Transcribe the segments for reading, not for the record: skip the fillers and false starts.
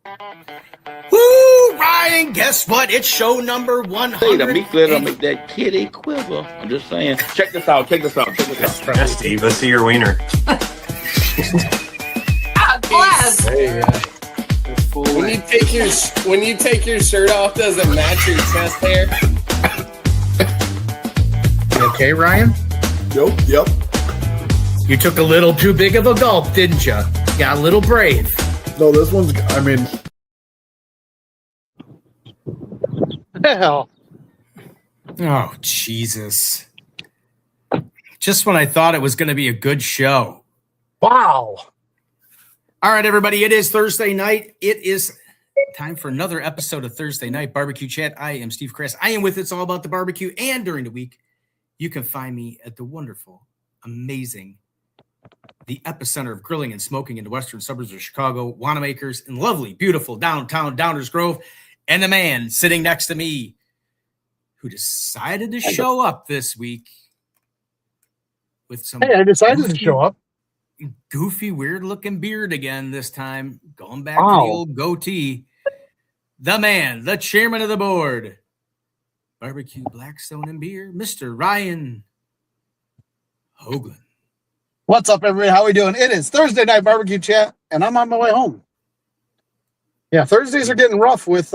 Woo, Ryan, guess what? It's show number 100. Say the meat glitter make that kitty quiver. I'm just saying. Check this out. Yeah, Steve, let's see your wiener. Bless. There you go. When you take your shirt off, does it match your chest hair? You okay, Ryan? Yep. You took a little too big of a gulp, didn't you? Got a little brave. No, this one's, I mean. Hell. Oh, Jesus. Just when I thought it was going to be a good show. Wow. All right, everybody, it is Thursday night. It is time for another episode of Thursday Night Barbecue Chat. I am Steve Kress. I am with It's All About the Barbecue. And during the week, you can find me at the wonderful, amazing, the epicenter of grilling and smoking in the western suburbs of Chicago, Wanamaker's in lovely, beautiful downtown Downers Grove. And the man sitting next to me who decided to show up this week with some Hey, I decided to show up. goofy, weird-looking beard again this time, going back Wow. to the old goatee. The man, the chairman of the board, Barbecue, Blackstone, and Beer, Mr. Ryan Hoagland. What's up, everybody? How we doing? It is Thursday Night Barbecue Chat, and I'm on my way home. Yeah, Thursdays are getting rough with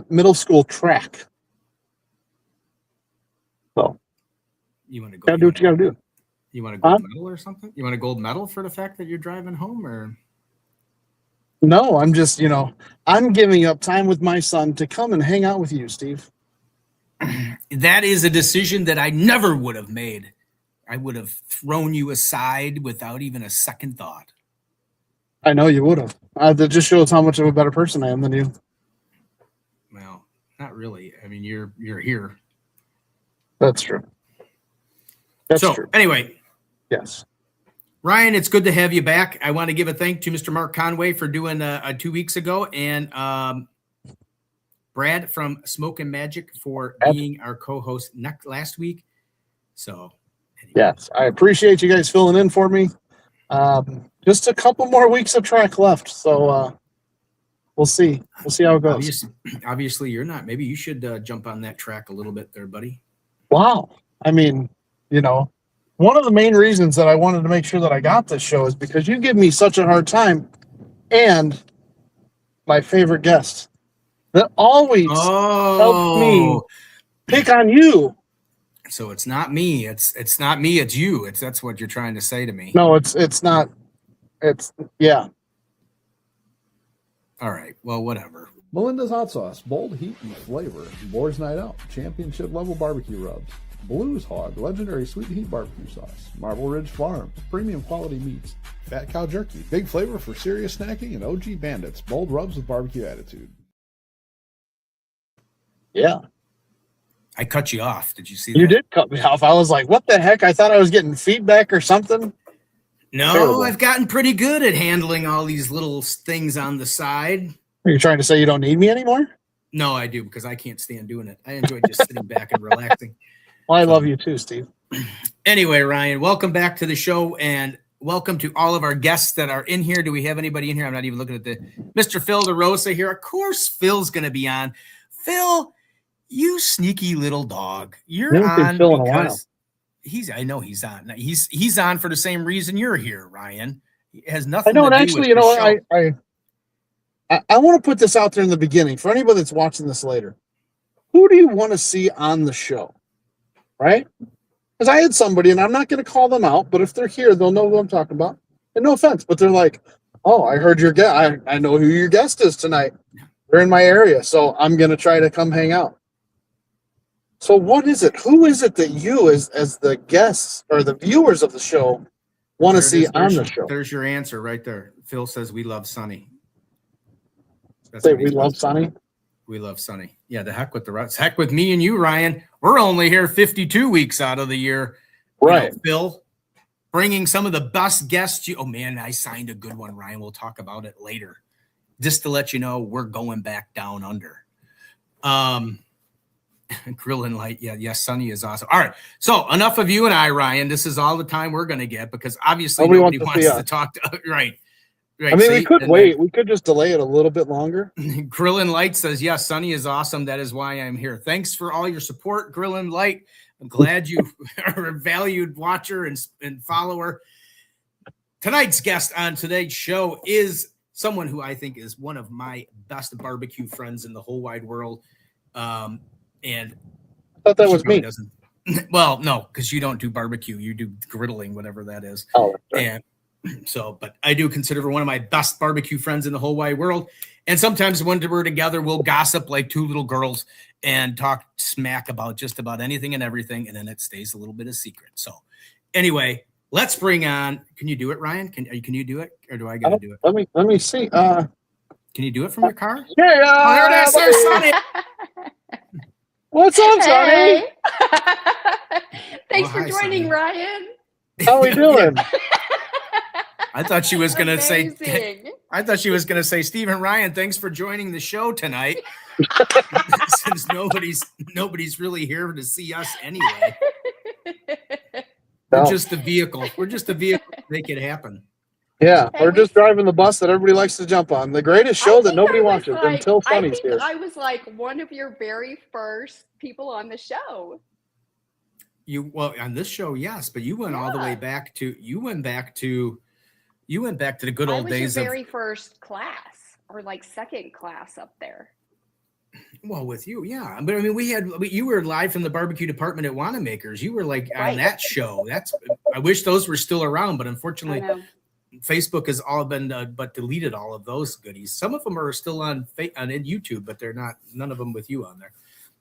middle school track. So, You want to go? gotta do what you gotta do. You want a gold medal or something? You want a gold medal for the fact that you're driving home, or? No, I'm just, I'm giving up time with my son to come and hang out with you, Steve. That is a decision that I never would have made. I would have thrown you aside without even a second thought. I know you would have. That just shows how much of a better person I am than you. Well, not really. I mean, you're here. That's true. That's true. Anyway, Yes. Ryan, it's good to have you back. I want to give a thank to Mr. Mark Conway for doing 2 weeks ago, and Brad from Smoke and Magic for being our co-host last week. So, anyway. Yes, I appreciate you guys filling in for me. Just a couple more weeks of track left, so we'll see. We'll see how it goes. Obviously, you're not. Maybe you should jump on that track a little bit there, buddy. Wow. I mean, one of the main reasons that I wanted to make sure that I got this show is because you give me such a hard time, and my favorite guest that always helps me pick on you. So it's not me. It's not me. It's you. That's what you're trying to say to me. No, it's not. Yeah. All right. Well, whatever. Melinda's Hot Sauce, bold heat and flavor. Boar's Night Out, championship level barbecue rubs. Blues Hog, legendary sweet heat barbecue sauce. Marble Ridge Farm, premium quality meats. Fat Cow Jerky, big flavor for serious snacking. And OG Bandits, bold rubs with barbecue attitude. Yeah. I cut you off. Did you see that? You did cut me off. I was like, what the heck? I thought I was getting feedback or something. No, Terrible. I've gotten pretty good at handling all these little things on the side. Are you trying to say you don't need me anymore? No, I do, because I can't stand doing it. I enjoy just sitting back and relaxing. Well, I love you too, Steve. Anyway, Ryan, welcome back to the show, and welcome to all of our guests that are in here. Do we have anybody in here? I'm not even looking at Mr. Phil DeRosa here. Of course, Phil's going to be on. Phil, you sneaky little dog. You're on Phil in a while. because I know he's on. He's on for the same reason you're here, Ryan. It has nothing. I know, to and do actually, with the show. I want to put this out there in the beginning for anybody that's watching this later. Who do you want to see on the show? Right? Because I had somebody, and I'm not going to call them out, but if they're here, they'll know who I'm talking about. And no offense, but they're like, oh, I heard your guest. I know who your guest is tonight. They're in my area, so I'm going to try to come hang out. So what is it? Who is it that you, as the guests or the viewers of the show, want to see on the show? There's your answer right there. Phil says we love Sunny. Say we love Sunny? We love Sunny. Yeah, the heck with the rest. Heck with me and you, Ryan. We're only here 52 weeks out of the year. Right. Phil, bringing some of the best guests. Oh, man, I signed a good one, Ryan. We'll talk about it later. Just to let you know, we're going back down under. Grill and light. Yeah, yes, Sunny is awesome. All right. So enough of you and I, Ryan. This is all the time we're going to get because obviously nobody wants to talk to. Right. Right, I mean, see? we could And wait. We could just delay it a little bit longer. then Grillin' Light says, yes, Sunny is awesome. That is why I'm here. Thanks for all your support, Grillin' Light. I'm glad you are a valued watcher and follower. Tonight's guest on today's show is someone who I think is one of my best barbecue friends in the whole wide world. And I thought that she was probably me. doesn't. Well, no, because you don't do barbecue. You do griddling, whatever that is. Oh, that's right. And so, but I do consider her one of my best barbecue friends in the whole wide world. And sometimes when we're together, we'll gossip like two little girls and talk smack about just about anything and everything. And then it stays a little bit of secret. So anyway, let's bring on, can you do it, Ryan? Can you do it? Or do I got to do it? Let me see. Can you do it from your car? Yeah. Oh, there it is. There's Sunny. What's up, Sonny? Hey. Thanks Oh, hi, for joining, Sonny. Ryan. How we doing? I thought she was going to say, Amazing. I thought she was going to say, Stephen Ryan, thanks for joining the show tonight. Since nobody's really here to see us anyway. We're No. just the vehicle. We're just the vehicle to make it happen. Yeah, Hey, we're just driving the bus that everybody likes to jump on. The greatest show that nobody watches until Sonny's here. I was like one of your very first people on the show. Well, on this show, yes, but you went all the way back to the good I old was your days of, very first class, or like second class up there. well, with you, yeah. But I mean, you were live from the barbecue department at Wanamakers. You were like on Right. that show. I wish those were still around, but I unfortunately, know. Facebook has all been but deleted all of those goodies. Some of them are still on YouTube, but they're not. None of them with you on there.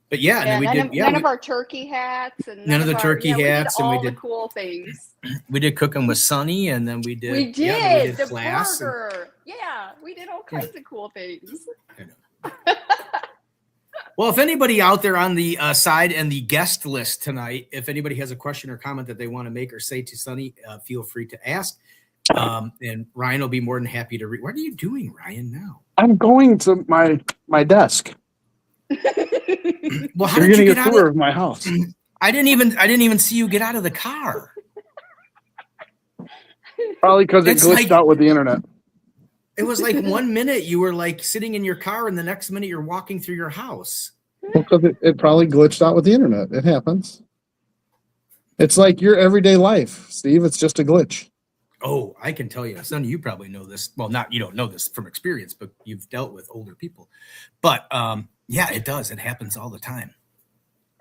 But yeah, and then we did. None of our turkey hats and none of the turkey hats, we did and we all did the cool things. we did cooking with Sunny, and then we did. We did, yeah, we did the class. burger. Yeah, we did all kinds of cool things. Well, if anybody out there on the side and the guest list tonight, if anybody has a question or comment that they want to make or say to Sunny, feel free to ask. And Ryan will be more than happy to read. What are you doing, Ryan, now? I'm going to my desk. Well, how You're did you getting get a tour out of my house. I didn't even see you get out of the car. Probably because it It's glitched like- out with the internet. It was like 1 minute you were like sitting in your car, and the next minute you're walking through your house. Because it probably glitched out with the internet. It happens. It's like your everyday life, Steve. It's just a glitch. Oh, I can tell you, Sonny, you probably know this. Well, you don't know this from experience, but you've dealt with older people. But yeah, it does. It happens all the time.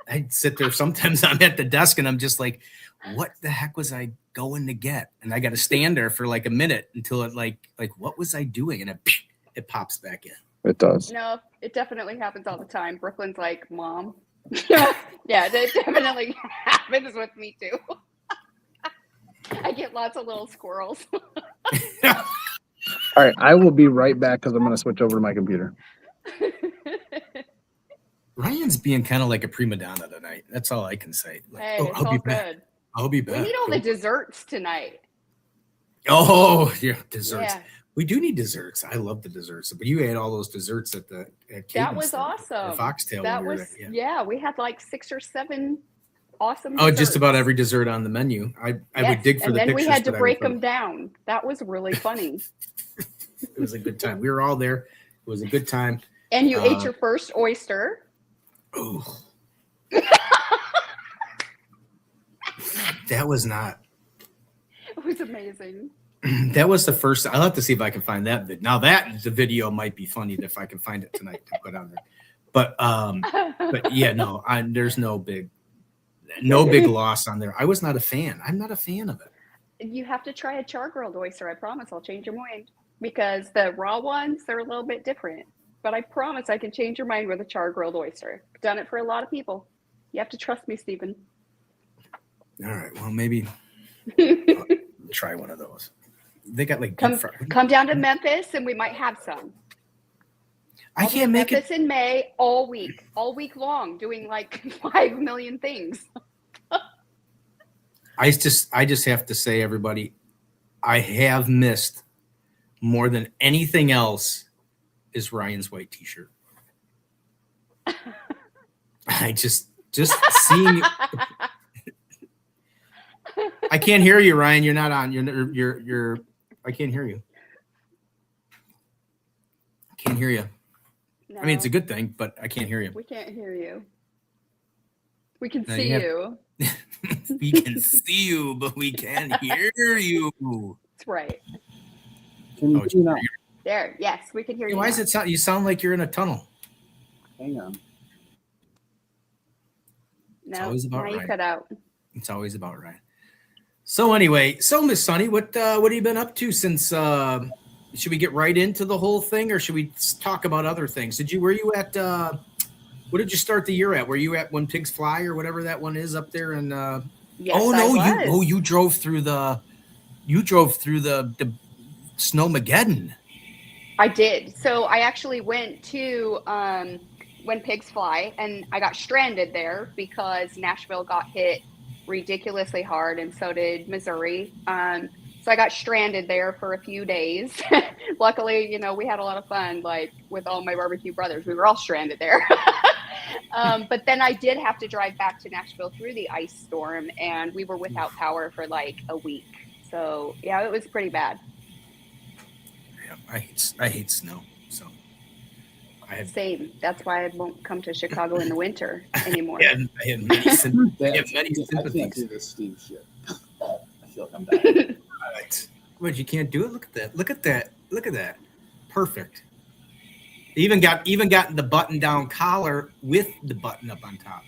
I sit there. Sometimes I'm at the desk and I'm just like, what the heck was I going to get? And I got to stand there for like a minute until it like what was I doing? And it pops back in. It does. No, it definitely happens all the time. Brooklyn's like, Mom. Yeah, it definitely happens with me too. I get lots of little squirrels. All right, I will be right back because I'm going to switch over to my computer. Ryan's being kind of like a prima donna tonight. That's all I can say. Like, Hey, it's I'll all be back. good. I'll be We back. need all the desserts tonight. Oh, yeah, desserts. Yeah, We do need desserts. I love the desserts. But you had all those desserts at that Cadence was there, awesome. the Foxtail. That when we were was there, yeah. We had like 6 or 7 awesome. Oh, just desserts. about every dessert on the menu. I would dig for and the then pictures. we had to but I break would- them down. That was really funny. It was a good time. We were all there. It was a good time. And you ate your first oyster. Oh, that was not. It was amazing. That was the first. I'll have to see if I can find that. Now that the video might be funny if I can find it tonight to put on there. But yeah, no, there's no big loss on there. I was not a fan. I'm not a fan of it. You have to try a char-grilled oyster. I promise I'll change your mind. Because the raw ones, they're a little bit different. But I promise I can change your mind with a char-grilled oyster. I've done it for a lot of people. You have to trust me, Stephen. All right. Well, maybe I'll try one of those. They got like deep fried. Come down to Memphis and we might have some. I I'll be can't in make it. Memphis in May all week long, doing like 5 million things. I just have to say, everybody, I have missed more than anything else is Ryan's white t-shirt. I just seeing. I can't hear you, Ryan. You're not on. You're. I can't hear you. Can't hear you. No, I mean, it's a good thing, but I can't hear you. we can't hear you. We can No, see you have- you. We can see you, but we can't hear you. That's right. Can you Oh, hear me now? There. Yes, we can hear Hey, you. why now. does it sound? You sound like you're in a tunnel. Hang on. No, always about now you right. cut out. It's always about right. So anyway, Miss Sunny, what have you been up to since? Should we get right into the whole thing, or should we talk about other things? Were you at? What did you start the year at? Were you at When Pigs Fly or whatever that one is up there? And Yes, oh I no, was. you drove through the Snowmageddon. I did. So I actually went to When Pigs Fly, and I got stranded there because Nashville got hit ridiculously hard, and so did Missouri. So I got stranded there for a few days. Luckily, we had a lot of fun, like with all my barbecue brothers. We were all stranded there. But then I did have to drive back to Nashville through the ice storm, and we were without power for like a week. So yeah, it was pretty bad. Yeah, I hate snow. So Same. That's why I won't come to Chicago in the winter anymore. I have many I can't sympathies. do this Steve shit. I feel like I'm dying. Right. What, you can't do it? Look at that. Look at that. Look at that. Perfect. They even got the button down collar with the button up on top.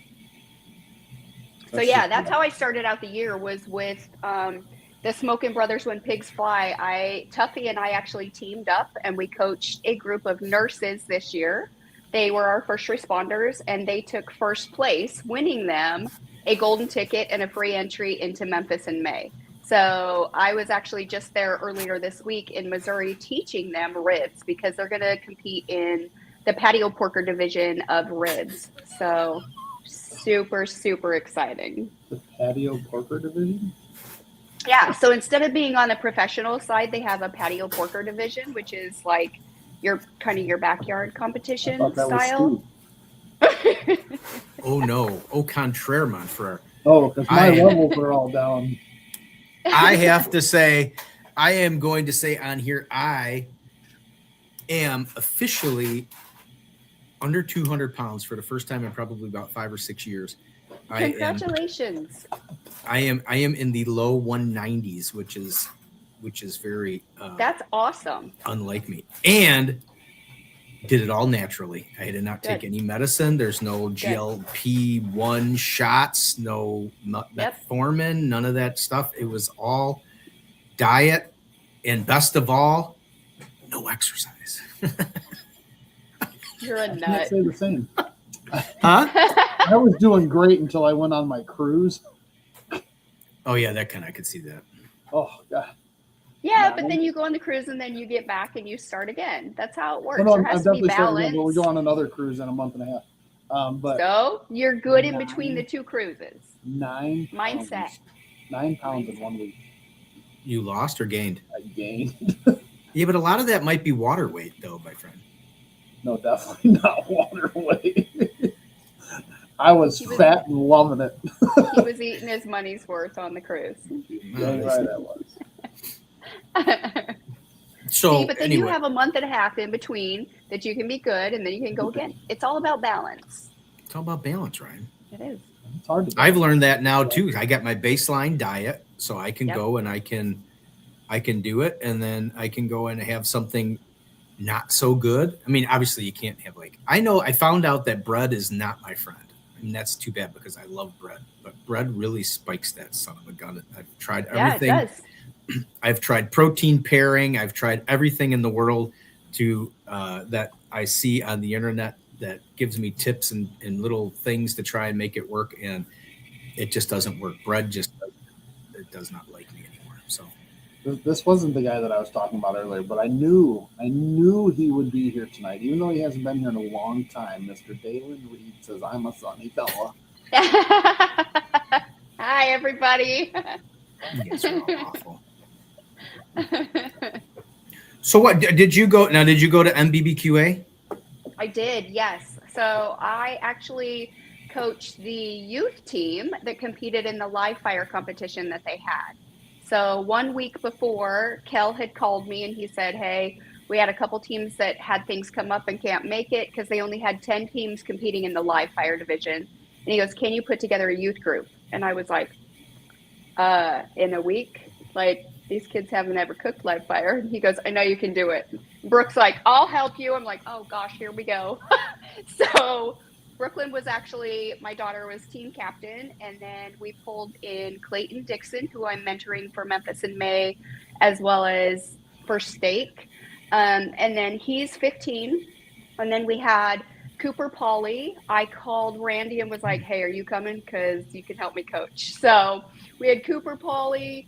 So yeah, that's how I started out the year, was with the Smokin' Brothers When Pigs Fly. Tuffy and I actually teamed up, and we coached a group of nurses this year. They were our first responders, and they took first place, winning them a golden ticket and a free entry into Memphis in May. So I was actually just there earlier this week in Missouri teaching them ribs, because they're going to compete in the patio porker division of ribs. So super, super exciting. The patio porker division? Yeah. So instead of being on the professional side, they have a patio porker division, which is like your backyard competition I thought that was style. Oh no. Au contraire, mon frere. Oh, because my I- levels are all down. I have to say, I am going to say on here, I am officially under 200 pounds for the first time in probably about 5 or 6 years. Congratulations. I am in the low 190s, which is very That's awesome. unlike me, and did it all naturally. I did not take Good. any medicine. There's no GLP-1 shots, no metformin, none of that stuff. It was all diet, and best of all, no exercise. You're a I can't nut. say the same. Huh? I was doing great until I went on my cruise. Oh yeah, I could see that. Oh God. Yeah, No. but then you go on the cruise and then you get back and you start again. That's how it works. Well, no, There I'm has to be definitely starting again, balance. but we go on another cruise in a month and a half. But So you're good in between the two cruises. 9 Mindset. pounds, 9 pounds in 1 week. You lost or gained? I gained. Yeah, but a lot of that might be water weight, though, my friend. No, definitely not water weight. I was fat and loving it. He was eating his money's worth on the cruise. Dang right I was. So See, but then anyway, you have a month and a half in between that you can be good, and then you can go again. It's all about balance. it's all about balance, Ryan. It is. It's hard to. I've learned that now too. I got my baseline diet, so I can Yep. go and I can do it, and then I can go and have something not so good. I mean, obviously you can't have I found out that bread is not my friend. I mean, that's too bad because I love bread, but bread really spikes that son of a gun. I've tried everything. Yeah, it does. I've tried protein pairing. I've tried everything in the world that I see on the internet that gives me tips and little things to try and make it work. And it just doesn't work. Bread it does not like me anymore. So This wasn't the guy that I was talking about earlier, but I knew he would be here tonight, even though he hasn't been here in a long time. Mr. Dalen Reed says, "I'm a sunny fella." Hi, everybody. you guys are all awful. So what did you go? Now, did you go to MBBQA? I did, yes. So I actually coached the youth team that competed in the live fire competition that they had. So 1 week before, Kel had called me and he said, "Hey, We had a couple teams that had things come up and can't make it because they only had 10 teams competing in the live fire division. And he goes, can you put together a youth group? And I was like, in a week? Like, these kids haven't ever cooked live fire. And he goes, I know you can do it. Brooke's like, I'll help you. I'm like, oh gosh, here we go. So Brooklyn was actually, my daughter was team captain. And then we pulled in Clayton Dixon, who I'm mentoring for Memphis in May, as well as for Stake. And then he's 15. And then we had Cooper Pauly. I called Randy and was like, hey, are you coming? Because you can help me coach. So we had Cooper Pauly,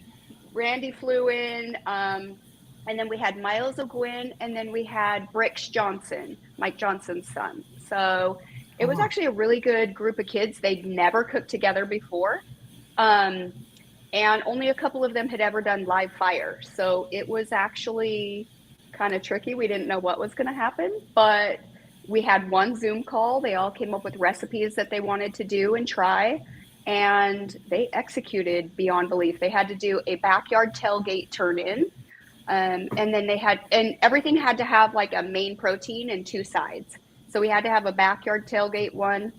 Randy flew in, and then we had Miles O'Gwyn, and then we had Bricks Johnson, Mike Johnson's son. So it was actually a really good group of kids. They'd never cooked together before. And only a couple of them had ever done live fire. So it was actually kind of tricky. We didn't know what was going to happen, but we had one Zoom call. They all came up with recipes that they wanted to do and try, and they executed beyond belief. They had to do a backyard tailgate turn-in, and then and everything had to have like a main protein and 2 sides. So we had to have a backyard tailgate one,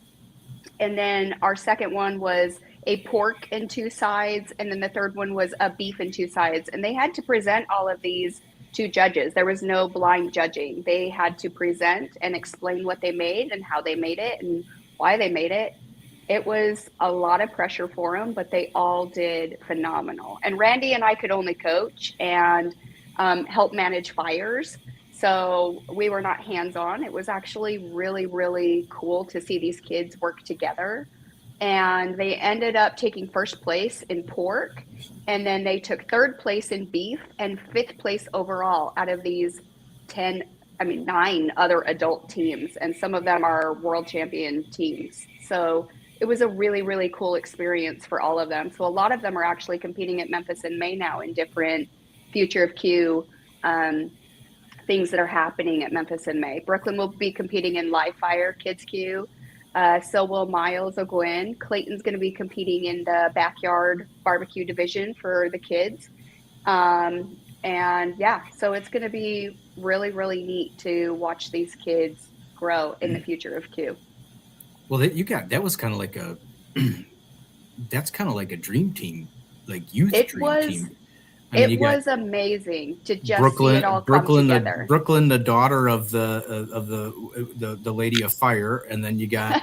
and then our second one was a pork and 2 sides, and then the third one was a beef and 2 sides. And they had to present all of these to judges. There was no blind judging. They had to present and explain what they made and how they made it and why they made it. It was a lot of pressure for them, but they all did phenomenal. And Randy and I could only coach and help manage fires. So we were not hands-on. It was actually really, really cool to see these kids work together. And they ended up taking first place in pork, and then they took 3rd place in beef and 5th place overall out of these 9 other adult teams. And some of them are world champion teams. So it was a really, really cool experience for all of them. So a lot of them are actually competing at Memphis in May now in different Future of Q things that are happening at Memphis in May. Brooklyn will be competing in live fire Kids Q. So will Miles O'Gwyn. Clayton's going to be competing in the backyard barbecue division for the kids. And yeah, so it's going to be really, really neat to watch these kids grow in the Future of Q. Well, that was kind of like that's kind of like a dream team, like youth dream team. It was amazing to just see it all come together. Brooklyn, the daughter of the Lady of Fire, and then you got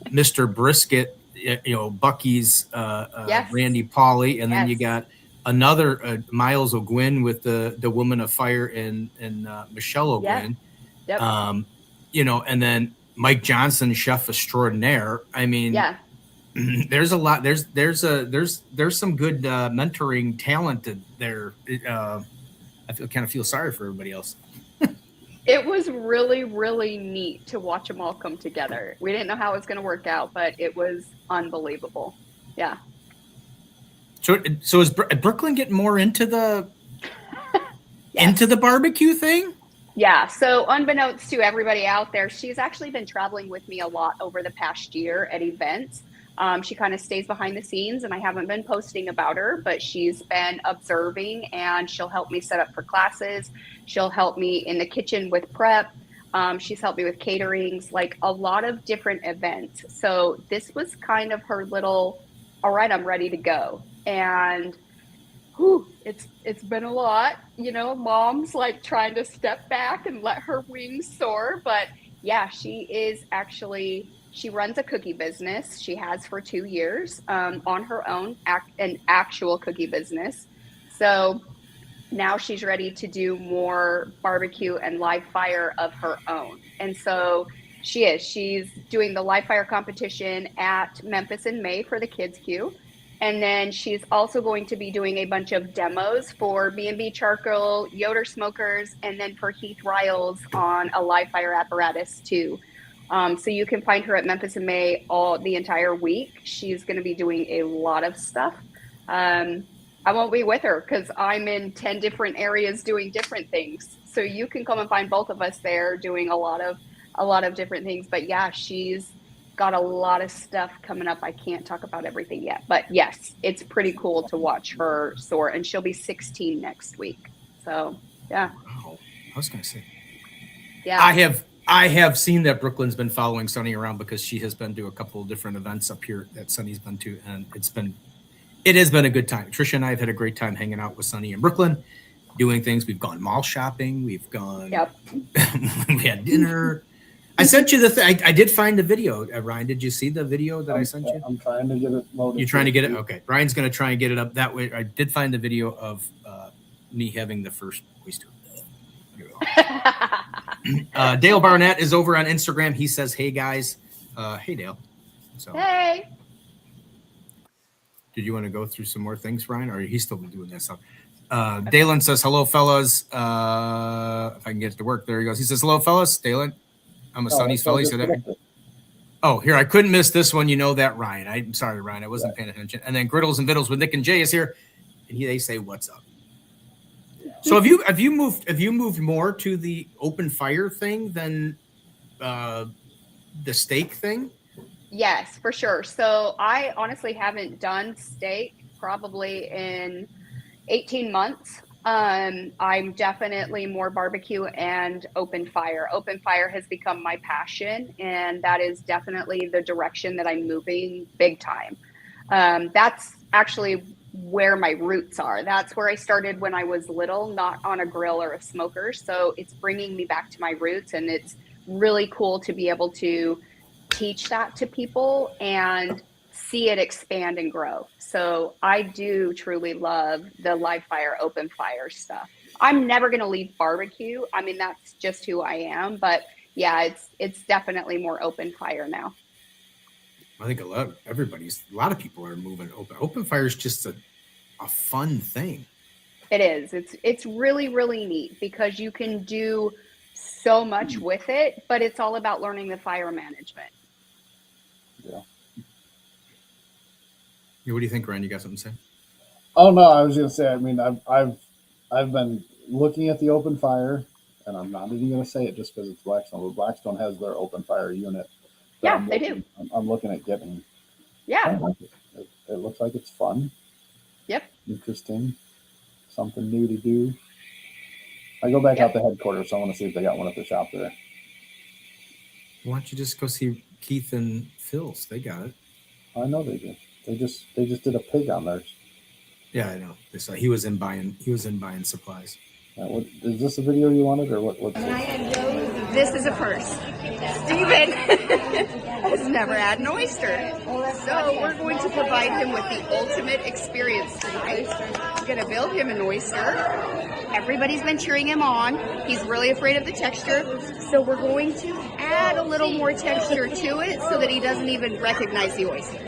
Mr. Brisket, Bucky's Yes. Randy Pauly, and then Yes. you got another Miles O'Gwyn with the Woman of Fire and Michelle O'Gwyn. Yep. And then Mike Johnson, chef extraordinaire. I mean, Yeah. there's a lot. There's some good mentoring talent there. I kind of feel sorry for everybody else. It was really, really neat to watch them all come together. We didn't know how it was going to work out, but it was unbelievable. Yeah. So is Brooklyn getting more into the into the barbecue thing? Yeah. So unbeknownst to everybody out there, she's actually been traveling with me a lot over the past year at events. She kind of stays behind the scenes, and I haven't been posting about her, but she's been observing, and she'll help me set up for classes. She'll help me in the kitchen with prep. She's helped me with caterings, like a lot of different events. So this was kind of her little, all right, I'm ready to go. And it's been a lot, mom's like trying to step back and let her wings soar. But yeah, she runs a cookie business. She has for 2 years on her own, an actual cookie business. So now she's ready to do more barbecue and live fire of her own. And so she's doing the live fire competition at Memphis in May for the Kids Q. And then she's also going to be doing a bunch of demos for B&B Charcoal, Yoder Smokers, and then for Heath Riles on a live fire apparatus too. So you can find her at Memphis in May the entire week. She's going to be doing a lot of stuff. I won't be with her because I'm in 10 different areas doing different things. So you can come and find both of us there doing a lot of different things. But yeah, she's got a lot of stuff coming up. I can't talk about everything yet, but yes, it's pretty cool to watch her soar, and she'll be 16 next week. So yeah. Wow. I was going to say. Yeah. I have seen that Brooklyn's been following Sunny around because she has been to a couple of different events up here that Sunny's been to, and it has been a good time. Trisha and I have had a great time hanging out with Sunny in Brooklyn, doing things. We've gone mall shopping. We've gone. Yep. We had dinner. I sent you the thing. I did find the video. Ryan, did you see the video that I sent you? I'm trying to get it loaded. You're trying to get it? Okay. Ryan's going to try and get it up that way. I did find the video of me having the first oyster. Dale Barnett is over on Instagram. He says, "Hey guys." Hey Dale. So, Hey. did you want to go through some more things, Ryan, or are you still doing that stuff? Dalen says, "Hello, fellas." If I can get it to work, there he goes. He says, "Hello, fellas." Dalen, I'm a Sunny's fella. He said that. Oh, here, I couldn't miss this one. You know that, Ryan. I'm sorry, Ryan. I wasn't paying attention. And then Griddles and Vittles with Nick and Jay is here, and they say, "What's up?" So have you moved more to the open fire thing than the steak thing? Yes, for sure. So I honestly haven't done steak probably in 18 months. I'm definitely more barbecue and open fire. Open fire has become my passion, and that is definitely the direction that I'm moving big time. That's actually where my roots are. That's where I started when I was little, not on a grill or a smoker. So it's bringing me back to my roots, and it's really cool to be able to teach that to people and see it expand and grow. So I do truly love the live fire, open fire stuff. I'm never going to leave barbecue. I mean, that's just who I am. But yeah, it's definitely more open fire now. I think a lot of people are moving open. Open fire is just a fun thing. It is. It's really, really neat because you can do so much with it, but it's all about learning the fire management. Yeah. What do you think, Ryan? You got something to say? Oh no, I was gonna say. I mean, I've been looking at the open fire, and I'm not even gonna say it just because it's Blackstone. But Blackstone has their open fire unit. Yeah, they do. I'm looking at getting. Yeah. I like it. It looks like it's fun. Yep. Interesting. Something new to do. I go back out to headquarters, so I want to see if they got one at the shop there. Why don't you just go see Keith and Phil's? They got it. I know they do. They just did a pig on theirs. Yeah, I know. He was in buying supplies. What, is this a video you wanted, or what's This is a first. Steven has never had an oyster. So we're going to provide him with the ultimate experience tonight. We're going to build him an oyster. Everybody's been cheering him on. He's really afraid of the texture. So we're going to add a little more texture to it so that he doesn't even recognize the oyster.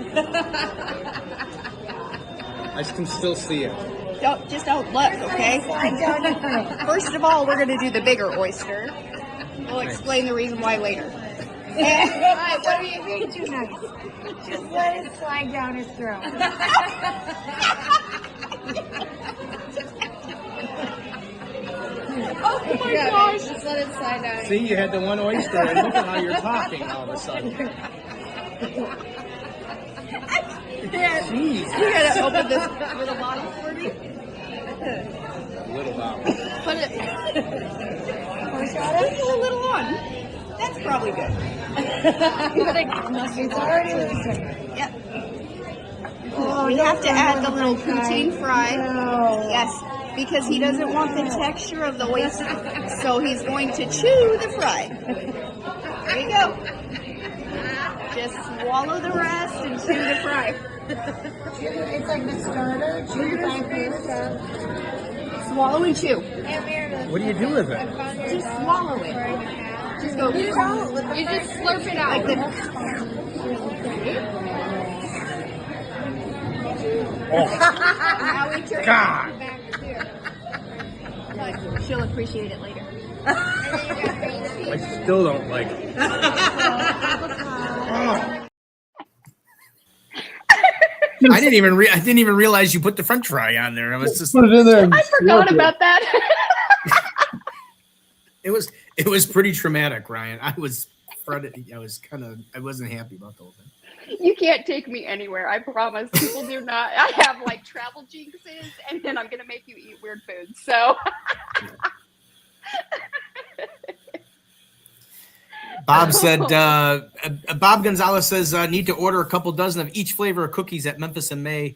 I can still see it. Don't look, okay? First of all, we're going to do the bigger oyster. We'll explain the reason why later. Alright, what are you being too nice? Just let it slide down his throat. Oh my gosh! Just let it slide down. See, you had the one oyster, and look at how you're talking all of a sudden. Jeez. You gotta open this little bottle for me. Little bottle. Put it. Sprinkle a little on. That's probably good. It's already loosened. Yep. Oh, we have to add the little poutine fry. No. Yes, because he doesn't want the texture of the oyster. So he's going to chew the fry. There you go. Just swallow the rest and chew the fry. It's like the starter. Chew the fry. Swallow and chew. What do you do with it? Just swallow it. Just go. You just slurp it out. Like this. Oh, God. She'll appreciate it later. I still don't like it. I didn't even realize you put the French fry on there. I was just put it in there. I forgot about that. It was pretty traumatic, Ryan. I wasn't happy about the whole thing. You can't take me anywhere. I promise. People do not. I have like travel jinxes, and then I'm going to make you eat weird foods. So Bob said, Bob Gonzalez says, need to order a couple dozen of each flavor of cookies at Memphis in May.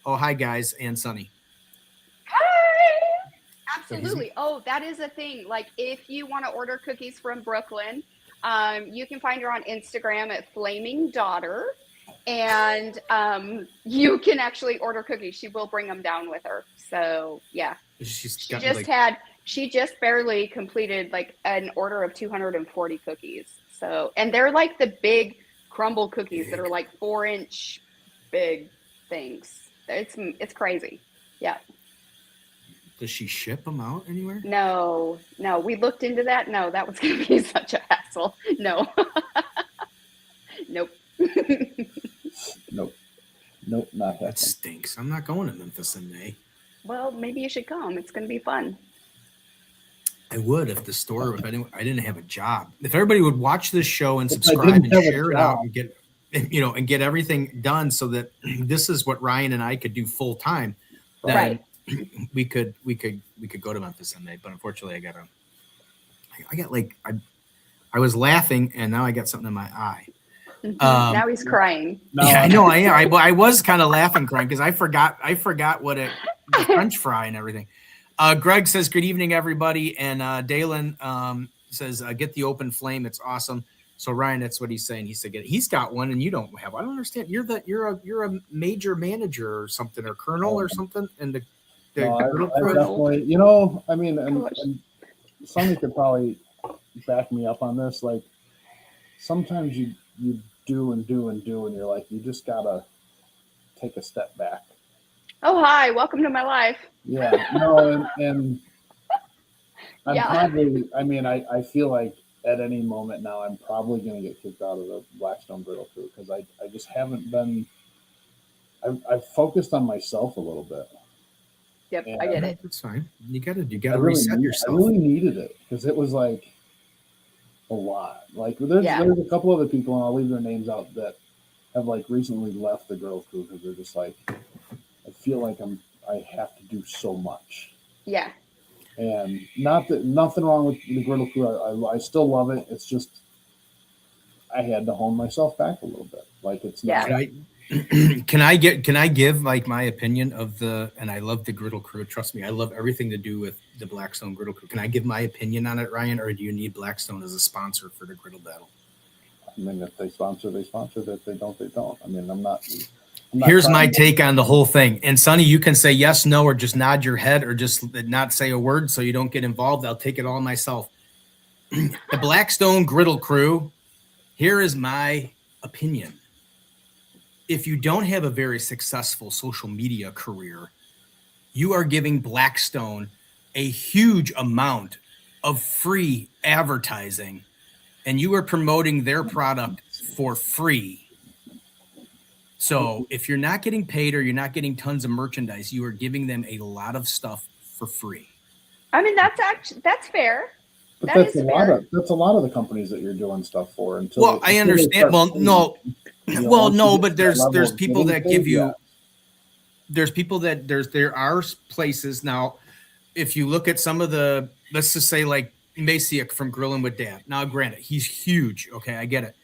Oh, hi, guys, and Sunny. Hi! Absolutely. Oh, that is a thing. Like, if you want to order cookies from Brooklyn, you can find her on Instagram at Flaming Daughter, and you can actually order cookies. She will bring them down with her. So, yeah. She just barely completed like an order of 240 cookies. So, and they're like the big crumble cookies that are like 4-inch big things. It's crazy. Yeah. Does she ship them out anywhere? No. We looked into that. No, that was going to be such a hassle. No. Nope. Nope, not That happening. stinks. I'm not going to Memphis in May. Well, maybe you should come. It's going to be fun. I would if the store, if I didn't have a job. If everybody would watch this show and If I subscribe didn't and have a share it out job. and get, and get everything done so that this is what Ryan and I could do full time, then Right. we could go to Memphis in May. But unfortunately, I was laughing and now I got something in my eye. Now he's crying. No, Yeah, I know. I was kind of laughing, crying because I forgot what the French fry and everything. Greg says, "Good evening, everybody," and Dalen says, "Get the open flame. It's awesome." So Ryan, that's what he's saying. He said, "He's got one, and you don't have. I don't understand. You're a major manager or something, or colonel or something." And No, I griddle crew? definitely, I mean, and Sunny could probably back me up on this. Like, sometimes you do, and you're like, you just gotta take a step back. Oh, hi. Welcome to my life. Yeah, no, and I'm Yeah. probably, I feel like at any moment now, I'm probably going to get kicked out of the Blackstone Griddle Crew because I just haven't been, I've focused on myself a little bit. Yep, Yeah. I get it. That's fine. You gotta I reset I yourself. really needed it because it was like a lot. Like there's a couple other people, and I'll leave their names out, that have like recently left the Griddle Crew because they're just like, I feel like I have to do so much. Yeah. And nothing wrong with the Griddle Crew. I still love it. It's just I had to hone myself back a little bit. Like it's not. Can I give like my opinion of and I love the Griddle Crew. Trust me, I love everything to do with the Blackstone Griddle Crew. Can I give my opinion on it, Ryan, or do you need Blackstone as a sponsor for the Griddle Battle? I mean, if they sponsor, they sponsor. If they don't, they don't. I mean, I'm not Here's my take on the whole thing. And Sonny, you can say yes, no, or just nod your head or just not say a word so you don't get involved. I'll take it all myself. The Blackstone Griddle Crew, here is my opinion. If you don't have a very successful social media career, you are giving Blackstone a huge amount of free advertising, and you are promoting their product for free. So if you're not getting paid or you're not getting tons of merchandise, you are giving them a lot of stuff for free. I mean, that's fair. But That that's is a fair. lot of the companies that you're doing stuff for. Well, I understand. Well, no. Well, no, but there's people that give you. There's people that there are places now. If you look at some of the, let's just say like you may see it from Grilling with Dad. Now, granted, he's huge. Okay, I get it.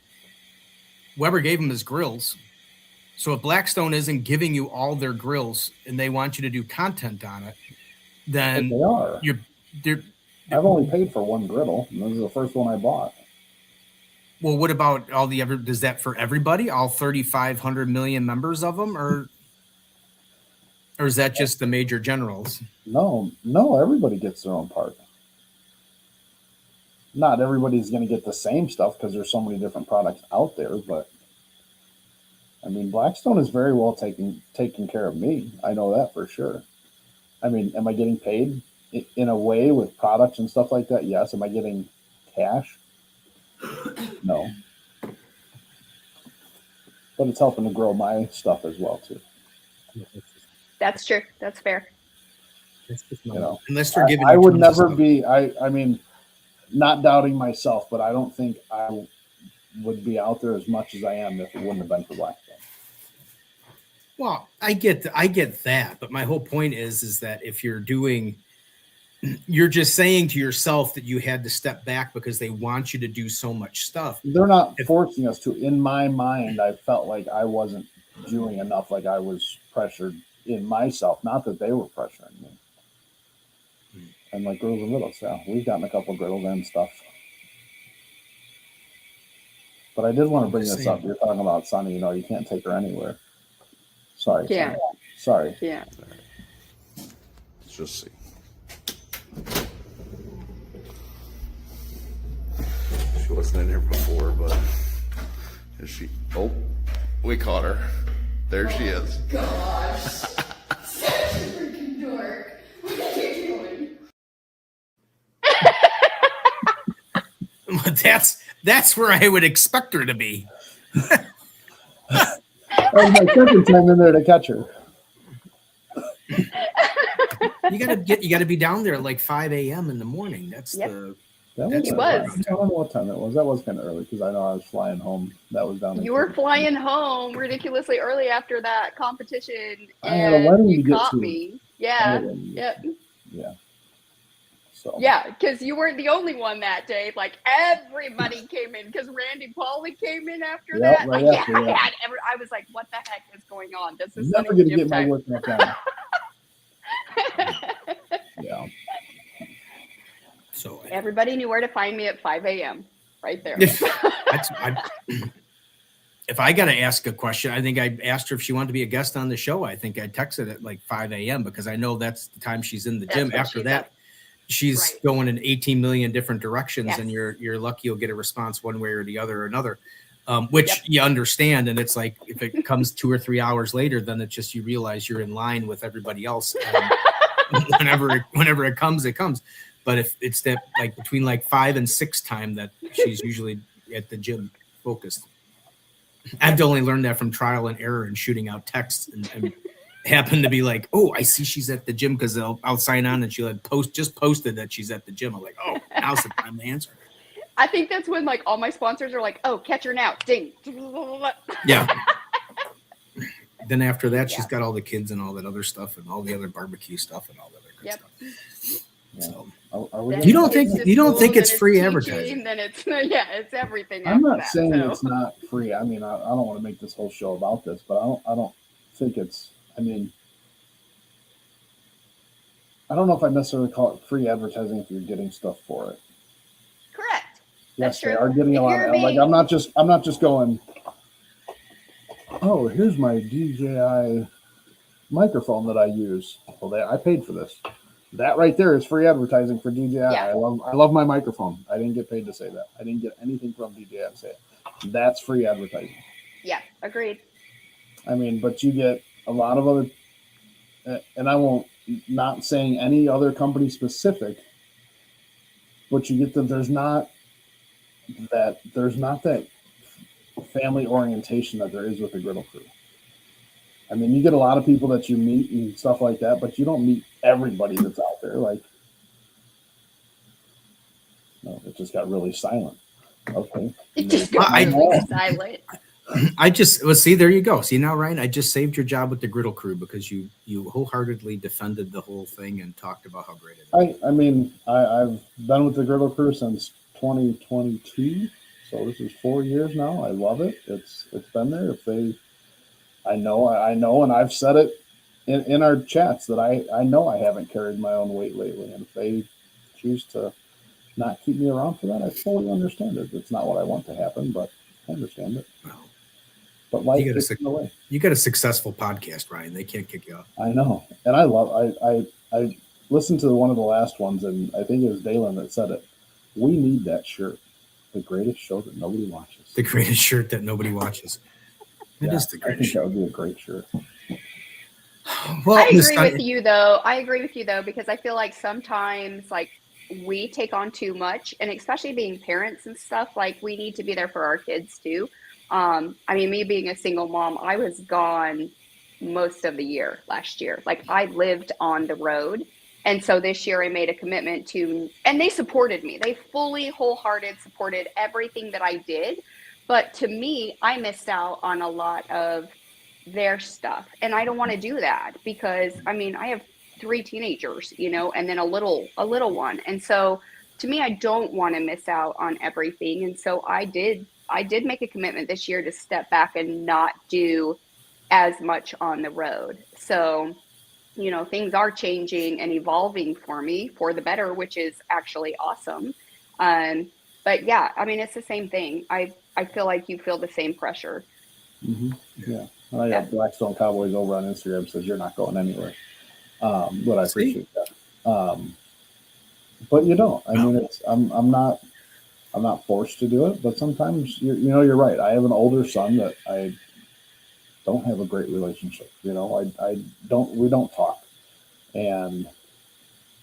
Weber gave him his grills. So if Blackstone isn't giving you all their grills and they want you to do content on it, then they are. I've only paid for one griddle. And this is the first one I bought. Well, what about all the other? Does that for everybody? All 3,500 million members of them, or is that just the major generals? No, everybody gets their own part. Not everybody's going to get the same stuff because there's so many different products out there, but I mean, Blackstone is very well taking care of me. I know that for sure. I mean, am I getting paid in a way with products and stuff like that? Yes. Am I getting cash? No. But it's helping to grow my stuff as well too. That's true. That's fair. You know, Unless they're giving, I would never be. I mean, not doubting myself, but I don't think I would be out there as much as I am if it wouldn't have been for Blackstone. Well, I get that, but my whole point is that if you're doing you're just saying to yourself that you had to step back because they want you to do so much stuff. They're not forcing us to. In my mind, I felt like I wasn't doing enough, like I was pressured in myself. Not that they were pressuring me. And like girls and littles, yeah, we've gotten a couple of griddles and stuff. But I did want to bring this up. You're talking about Sunny. You know, you can't take her anywhere. Sorry. Yeah. Sorry. Yeah. Let's just see. She wasn't in here before, but is she? Oh, we caught her. There she is. Gosh. Such a freaking dork. What are you doing? That's where I would expect her to be. That was my second time in there to catch her. You gotta be down there at like 5 a.m. in the morning. That's Yep. That That's He I was. don't know what time that was. That was kind of early because I know I was flying home. That was down. You were flying home ridiculously early after that competition, I had a and wedding to you get caught to. me. Yeah. Yeah. Yep. Yeah. So. Yeah, because you weren't the only one that day. Like everybody came in because Randy Pauly came in after Yep, that. right Like, after yeah, that. I was like, what the heck is going on? This I'm is never Sunny gonna get my time. workout down. Yeah. so. Everybody knew where to find me at 5 a.m. right there. If I got to ask a question, I think I asked her if she wanted to be a guest on the show. I think I texted at like 5 a.m. because I know that's the time she's in the That's gym. what After she's that, up. she's Right. going in 18 million different directions, Yes. and you're lucky you'll get a response one way or the other or another, which Yep. you understand. And it's like if it comes 2 or 3 hours later, then it's just you realize you're in line with everybody else. Whenever it comes, it comes. But if it's that like between like 5 and 6 time that she's usually at the gym focused. I've only learned that from trial and error and shooting out texts and happen to be like, oh, I see she's at the gym because I'll sign on and she'll like posted that she's at the gym. I'm like, oh, now's the time to answer. I think that's when like all my sponsors are like, oh, catch her now. Ding. Yeah. Then after that, she's got all the kids and all that other stuff and all the other barbecue stuff and all the other good Yep. stuff. Yeah. So Are we Then You don't it's think- just you don't school, think then it's free teaching, advertising? Then it's it's everything. I'm after not that, saying so. it's not free. I mean, I don't want to make this whole show about this, but I don't think it's. I mean, I don't know if I necessarily call it free advertising if you're getting stuff for it. Correct. Yes, That's they true. are getting a If lot. you're Like being- I'm not just going. Oh, here's my DJI microphone that I use. Well, I paid for this. That right there is free advertising for DJI. Yeah. I love my microphone. I didn't get paid to say that. I didn't get anything from DJI to say it. That's free advertising. Yeah, agreed. I mean, but you get a lot of other, and I won't, not saying any other company specific, but you get that there's not that family orientation that there is with the griddle crew. I mean, you get a lot of people that you meet and stuff like that, but you don't meet everybody that's out there. Like, no, it just got really silent. Okay. It just got I- really silent. see, there you go. See now, Ryan, I just saved your job with the griddle crew because you wholeheartedly defended the whole thing and talked about how great it is. I mean, I've been with the griddle crew since 2022, so this is 4 years now. I love it. It's been there. I know, and I've said it in our chats that I know I haven't carried my own weight lately, and if they choose to not keep me around for that, I fully understand it. It's not what I want to happen, but I understand it. But life You got a gets in the way. You got a successful podcast, Ryan. They can't kick you off. I know, and I listened to one of the last ones, and I think it was Dalen that said it. We need that shirt, the greatest show that nobody watches. The greatest shirt that nobody watches. It is the I think greatest that shirt. would be a great shirt. Well, I Miss agree with Sunny- you though. I agree with you though, because I feel like sometimes like we take on too much, and especially being parents and stuff, like we need to be there for our kids too. I mean, me being a single mom, I was gone most of the year last year. Like I lived on the road. And so this year I made a commitment to, and they supported me. They fully wholehearted supported everything that I did. But to me, I missed out on a lot of their stuff. And I don't want to do that because I mean, I have 3 teenagers, you know, and then a little one. And so to me, I don't want to miss out on everything. And so I did make a commitment this year to step back and not do as much on the road. So, you know, things are changing and evolving for me for the better, which is actually awesome. But yeah, I mean, it's the same thing. I feel like you feel the same pressure. Mm-hmm. Yeah. I got Blackstone Cowboys over on Instagram says you're not going anywhere. But I appreciate that. But you don't. I mean, I'm not forced to do it, but sometimes you're right. I have an older son that I don't have a great relationship. You know, we don't talk, and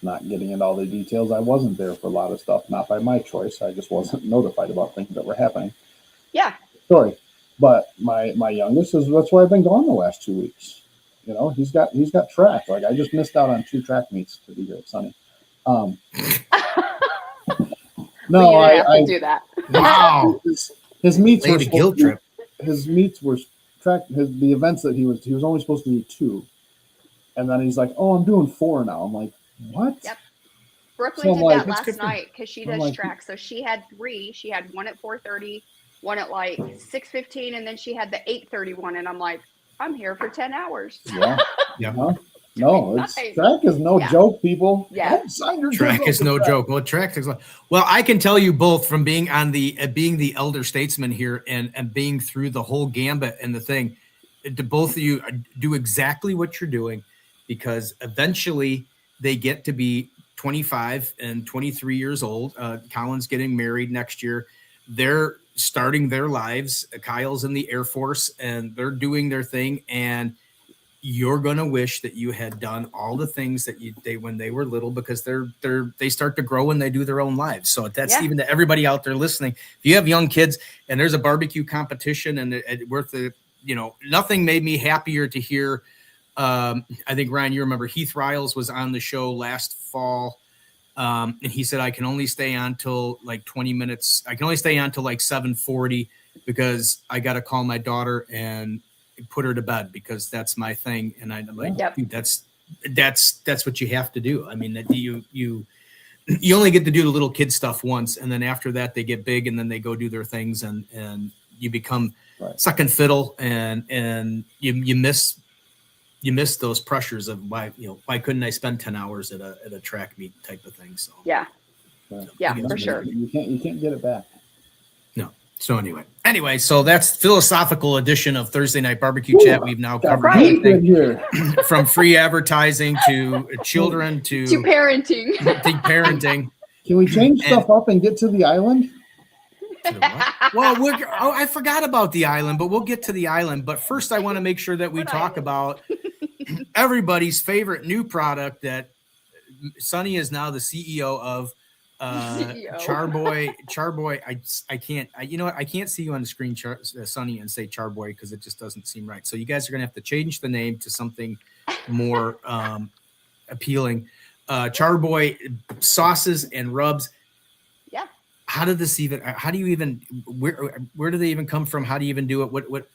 not getting into all the details. I wasn't there for a lot of stuff, not by my choice. I just wasn't notified about things that were happening. Yeah. Sorry. But my youngest that's why I've been gone the last 2 weeks. You know, he's got track. Like I just missed out on 2 track meets to be here at Sunny. No, I have to do that. Wow. His meets were a guilt trip. His meets were the events that he was only supposed to do 2, and then he's like, "Oh, I'm doing 4 now." I'm like, "What?" Yep. Brooklyn did that last night because she does track. So she had 3. She had one at 4:30, one at like 6:15, and then she had the 8:31. And I'm like, I'm here for 10 hours. Yeah. Yeah. No, track is no joke, people. Yeah. Track is no joke. Well, well, I can tell you both from being on being the elder statesman here and being through the whole gambit and the thing, to both of you do exactly what you're doing, because eventually they get to be 25 and 23 years old. Colin's getting married next year. They're starting their lives. Kyle's in the Air Force and they're doing their thing. And you're going to wish that you had done all the things that when they were little, because they start to grow and they do their own lives. So that's even to everybody out there listening. If you have young kids and there's a barbecue competition and nothing made me happier to hear. I think Ryan, you remember Heath Riles was on the show last fall. And he said, I can only stay on till like 20 minutes. I can only stay on till like 7:40 because I got to call my daughter and put her to bed because that's my thing. And I'm like, dude, that's what you have to do. I mean, that you only get to do the little kid stuff once. And then after that, they get big and then they go do their things and you become second fiddle and you miss those pressures of why couldn't I spend 10 hours at a track meet type of thing. So yeah, for sure. You can't get it back. No. So anyway, so that's philosophical edition of Thursday Night Barbecue Chat. We've now covered everything from free advertising to children to parenting. Can we change stuff up and get to the island? Well, I forgot about the island, but we'll get to the island. But first, I want to make sure that we talk about everybody's favorite new product that Sunny is now the CEO of. Charboy. I can't. You know what? I can't see you on the screen, Sunny, and say Charboy because it just doesn't seem right. So you guys are gonna have to change the name to something more appealing. Charboy sauces and rubs. Yeah. How did this even? How do you even? Where do they even come from? How do you even do it? What?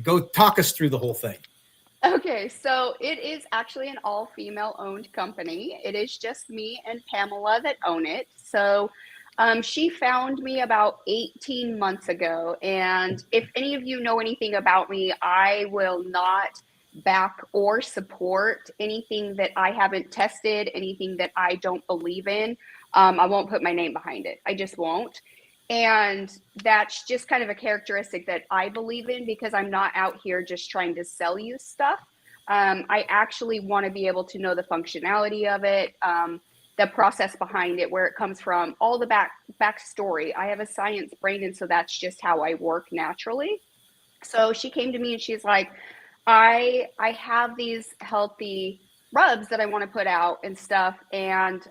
Go talk us through the whole thing. Okay, so it is actually an all-female owned company. It is just me and Pamela that own it. So she found me about 18 months ago. And if any of you know anything about me, I will not back or support anything that I haven't tested, anything that I don't believe in. I won't put my name behind it. I just won't. And that's just kind of a characteristic that I believe in because I'm not out here just trying to sell you stuff. I actually want to be able to know the functionality of it, the process behind it, where it comes from, all the backstory. I have a science brain, and so that's just how I work naturally. So she came to me and she's like, I have these healthy rubs that I want to put out and stuff. And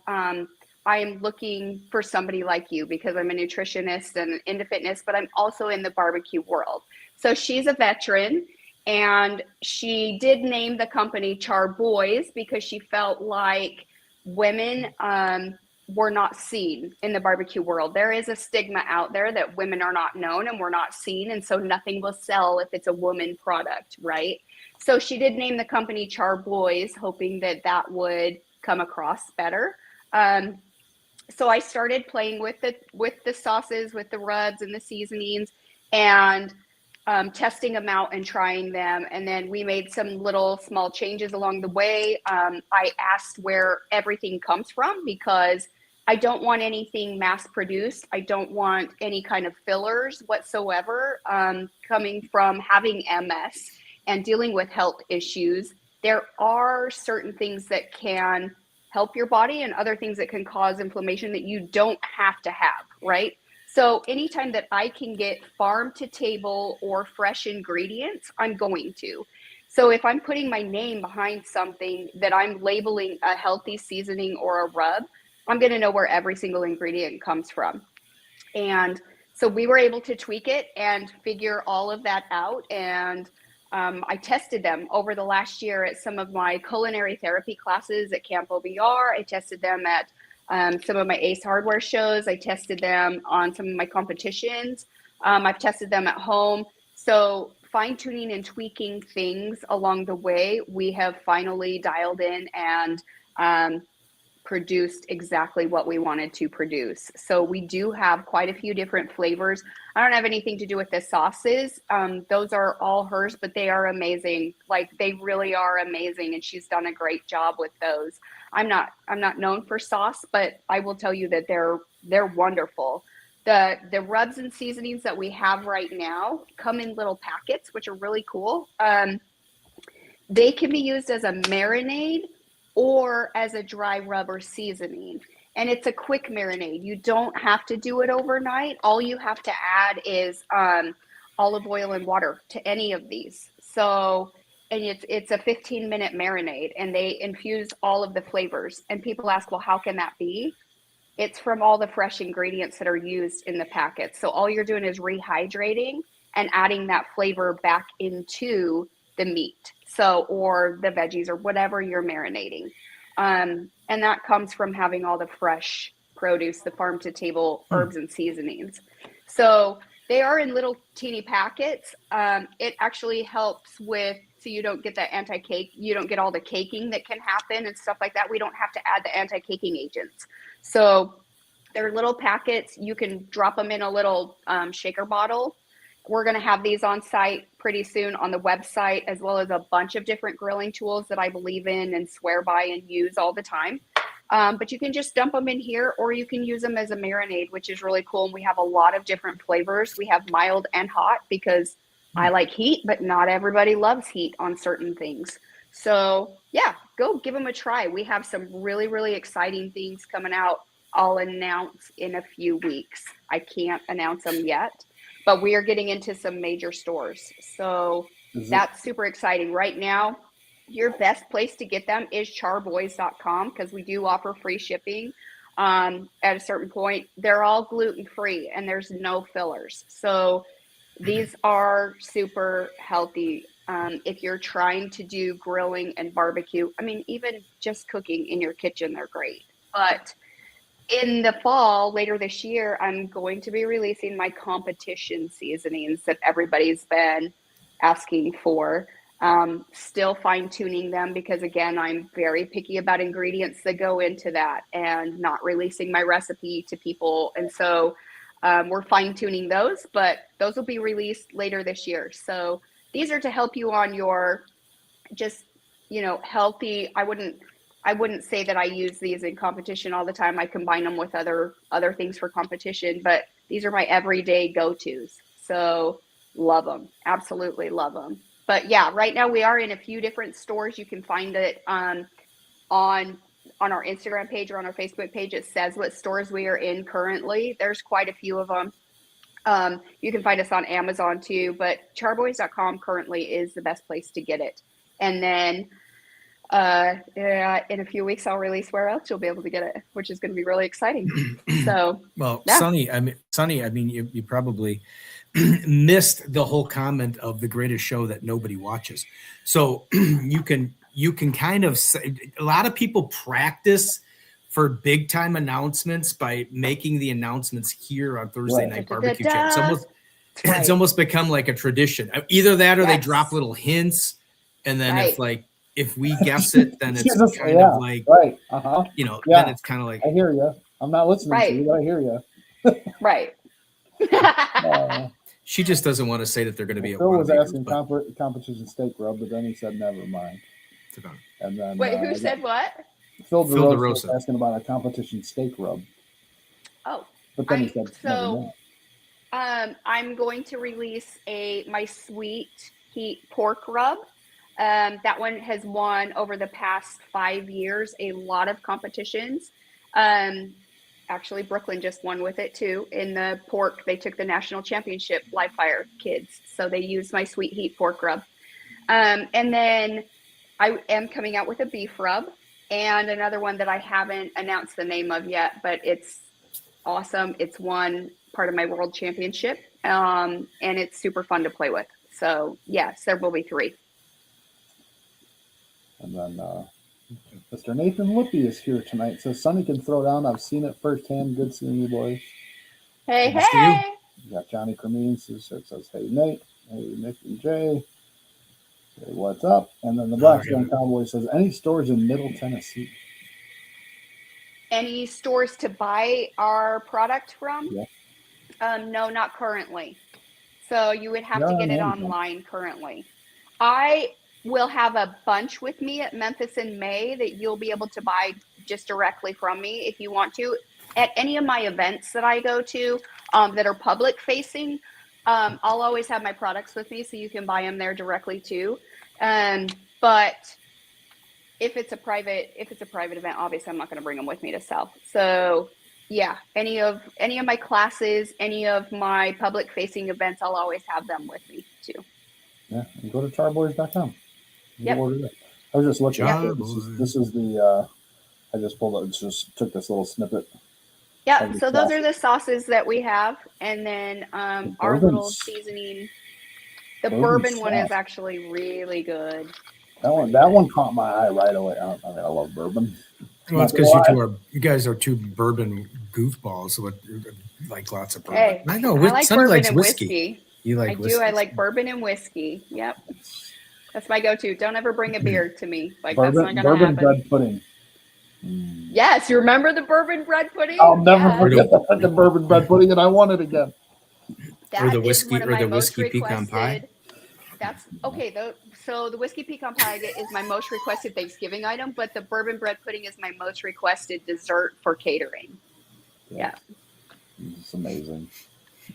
I am looking for somebody like you because I'm a nutritionist and into fitness, but I'm also in the barbecue world. So she's a veteran and she did name the company Charboys because she felt like women were not seen in the barbecue world. There is a stigma out there that women are not known and we're not seen. And so nothing will sell if it's a woman product, right? So she did name the company Charboys, hoping that that would come across better. So I started playing with the sauces, with the rubs and the seasonings, and testing them out and trying them. And then we made some little small changes along the way. I asked where everything comes from because I don't want anything mass produced. I don't want any kind of fillers whatsoever. Coming from having MS and dealing with health issues, there are certain things that can help your body and other things that can cause inflammation that you don't have to have, right? So anytime that I can get farm to table or fresh ingredients, I'm going to. So if I'm putting my name behind something that I'm labeling a healthy seasoning or a rub, I'm going to know where every single ingredient comes from. And so we were able to tweak it and figure all of that out. And I tested them over the last year at some of my culinary therapy classes at Camp OBR. I tested them at some of my Ace Hardware shows. I tested them on some of my competitions. I've tested them at home. So fine tuning and tweaking things along the way, we have finally dialed in and produced exactly what we wanted to produce. So we do have quite a few different flavors. I don't have anything to do with the sauces. Those are all hers, but they are amazing. Like, they really are amazing, and she's done a great job with those. I'm not known for sauce, but I will tell you that they're wonderful. The rubs and seasonings that we have right now come in little packets, which are really cool. They can be used as a marinade or as a dry rub or seasoning. And it's a quick marinade. You don't have to do it overnight. All you have to add is olive oil and water to any of these. So, and it's a 15-minute marinade, and they infuse all of the flavors. And people ask, well, how can that be? It's from all the fresh ingredients that are used in the packets. So all you're doing is rehydrating and adding that flavor back into the meat. So, or the veggies or whatever you're marinating. And that comes from having all the fresh produce, the farm to table herbs and seasonings. So they are in little teeny packets. It actually helps with, so you don't get that anti-cake, you don't get all the caking that can happen and stuff like that. We don't have to add the anti-caking agents. So they're little packets. You can drop them in a little shaker bottle. We're going to have these on site pretty soon on the website, as well as a bunch of different grilling tools that I believe in and swear by and use all the time. But you can just dump them in here, or you can use them as a marinade, which is really cool. And we have a lot of different flavors. We have mild and hot because I like heat, but not everybody loves heat on certain things. So yeah, go give them a try. We have some really, really exciting things coming out. I'll announce in a few weeks. I can't announce them yet, but we are getting into some major stores. So that's super exciting. Right now, your best place to get them is charboys.com, because we do offer free shipping at a certain point. They're all gluten-free and there's no fillers. So these are super healthy. If you're trying to do grilling and barbecue, I mean, even just cooking in your kitchen, they're great. But in the fall, later this year, I'm going to be releasing my competition seasonings that everybody's been asking for. Still fine-tuning them because, again, I'm very picky about ingredients that go into that and not releasing my recipe to people. And so we're fine-tuning those, but those will be released later this year. So these are to help you on your just, healthy. I wouldn't say that I use these in competition all the time. I combine them with other things for competition, but these are my everyday go-tos. So love them. Absolutely love them. But yeah, right now we are in a few different stores. You can find it on our Instagram page or on our Facebook page. It says what stores we are in currently. There's quite a few of them. You can find us on Amazon too, but charboys.com currently is the best place to get it. And then in a few weeks, I'll release where else you'll be able to get it, which is going to be really exciting. So, well, yeah. Sunny, you probably missed the whole comment of the greatest show that nobody watches. So you can kind of say, a lot of people practice for big time announcements by making the announcements here on Thursday Night Barbecue Chat. It's almost become like a tradition. Either that or they drop little hints And then Right. if we guess it, then it's Jesus, kind yeah, of like, right. then it's kind of like, I hear you. I'm not listening to Right. you, but I hear you. Right. she just doesn't want to say that they're going to be at Phil was Wannabakers, asking but competition steak rub, but then he said never mind. it's about it. And then Wait, who said what? Phil Phil DeRosa was DeRosa. asking about a competition steak rub, Oh, but then he said never so mind. I'm going to release my sweet heat pork rub. That one has won over the past 5 years a lot of competitions. Actually, Brooklyn just won with it too. In the pork, they took the national championship, live fire kids. So they used my sweet heat pork rub. And then I am coming out with a beef rub and another one that I haven't announced the name of yet, but it's awesome. It's won part of my world championship. And it's super fun to play with. So yes, there will be 3. And then Mr. Nathan Lippy is here tonight. Says Sunny can throw down. I've seen it firsthand. Good seeing you boys. Hey, Nice to hey. You got Johnny Cremines who says, hey Nate, hey Nick and Jay. Say what's up? And then the Blackstone Cowboy says, any stores in Middle Tennessee? Any stores to buy our product from? Yeah. No, not currently. So you would have to Yeah, get it no. online currently. I will have a bunch with me at Memphis in May that you'll be able to buy just directly from me if you want to. At any of my events that I go to that are public facing, I'll always have my products with me so you can buy them there directly too. But if it's a private event, obviously I'm not going to bring them with me to sell. So yeah, any of my classes, any of my public facing events, I'll always have them with me too. Yeah, and go to charboys.com. Yep. I was just looking at it. Charboys. This is the I just pulled it. Just took this little snippet. Yeah, so those are the sauces that we have, and then our little seasoning. The bourbon one is actually really good. That one caught my eye right away. I love bourbon. Well, it's because you guys are 2 bourbon goofballs with like lots of bourbon. Hey, I know. I like Sonny bourbon likes and whiskey. You like whiskey? I like bourbon and whiskey. Yep, that's my go-to. Don't ever bring a beer to me. Like bourbon, that's not gonna bourbon happen. bread pudding. Yes, you remember the bourbon bread pudding? I'll never forget the bourbon bread pudding, and I want it again. Or the whiskey pecan pie. That's okay. So the whiskey pecan pie is my most requested Thanksgiving item, but the bourbon bread pudding is my most requested dessert for catering. Yeah. It's amazing.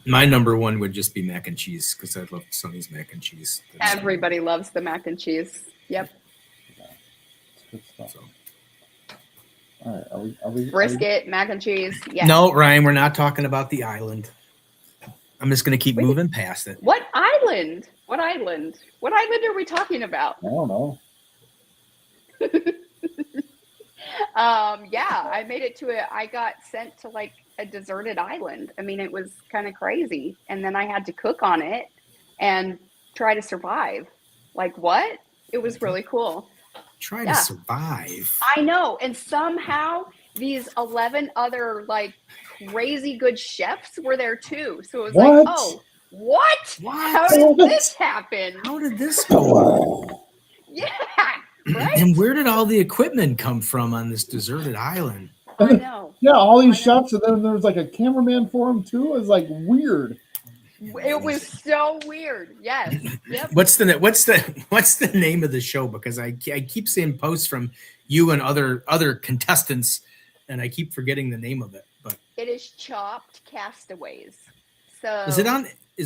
My number 1 would just be mac and cheese because I love Sonny's mac and cheese. Everybody loves the mac and cheese. Yep. Yeah. It's good stuff. So. All right. Are we brisket, mac and cheese? Yeah. No, Ryan, we're not talking about the island. I'm just going to keep moving past it. What island? What island? What island are we talking about? I don't know. Yeah, I made it to it. I got sent to like a deserted island. I mean, it was kind of crazy. And then I had to cook on it and try to survive. Like what? It was really cool. Try to survive. I know. And somehow these 11 other like crazy good chefs were there too. So it was like, oh, what? How did this happen? How did this go? Yeah. Right? And where did all the equipment come from on this deserted island? I know. Yeah, all these shots, and then there was like a cameraman for them too. It was like weird. It was so weird. Yes. Yep. What's the name of the show? Because I keep seeing posts from you and other contestants, and I keep forgetting the name of it. But it is Chopped Castaways. So is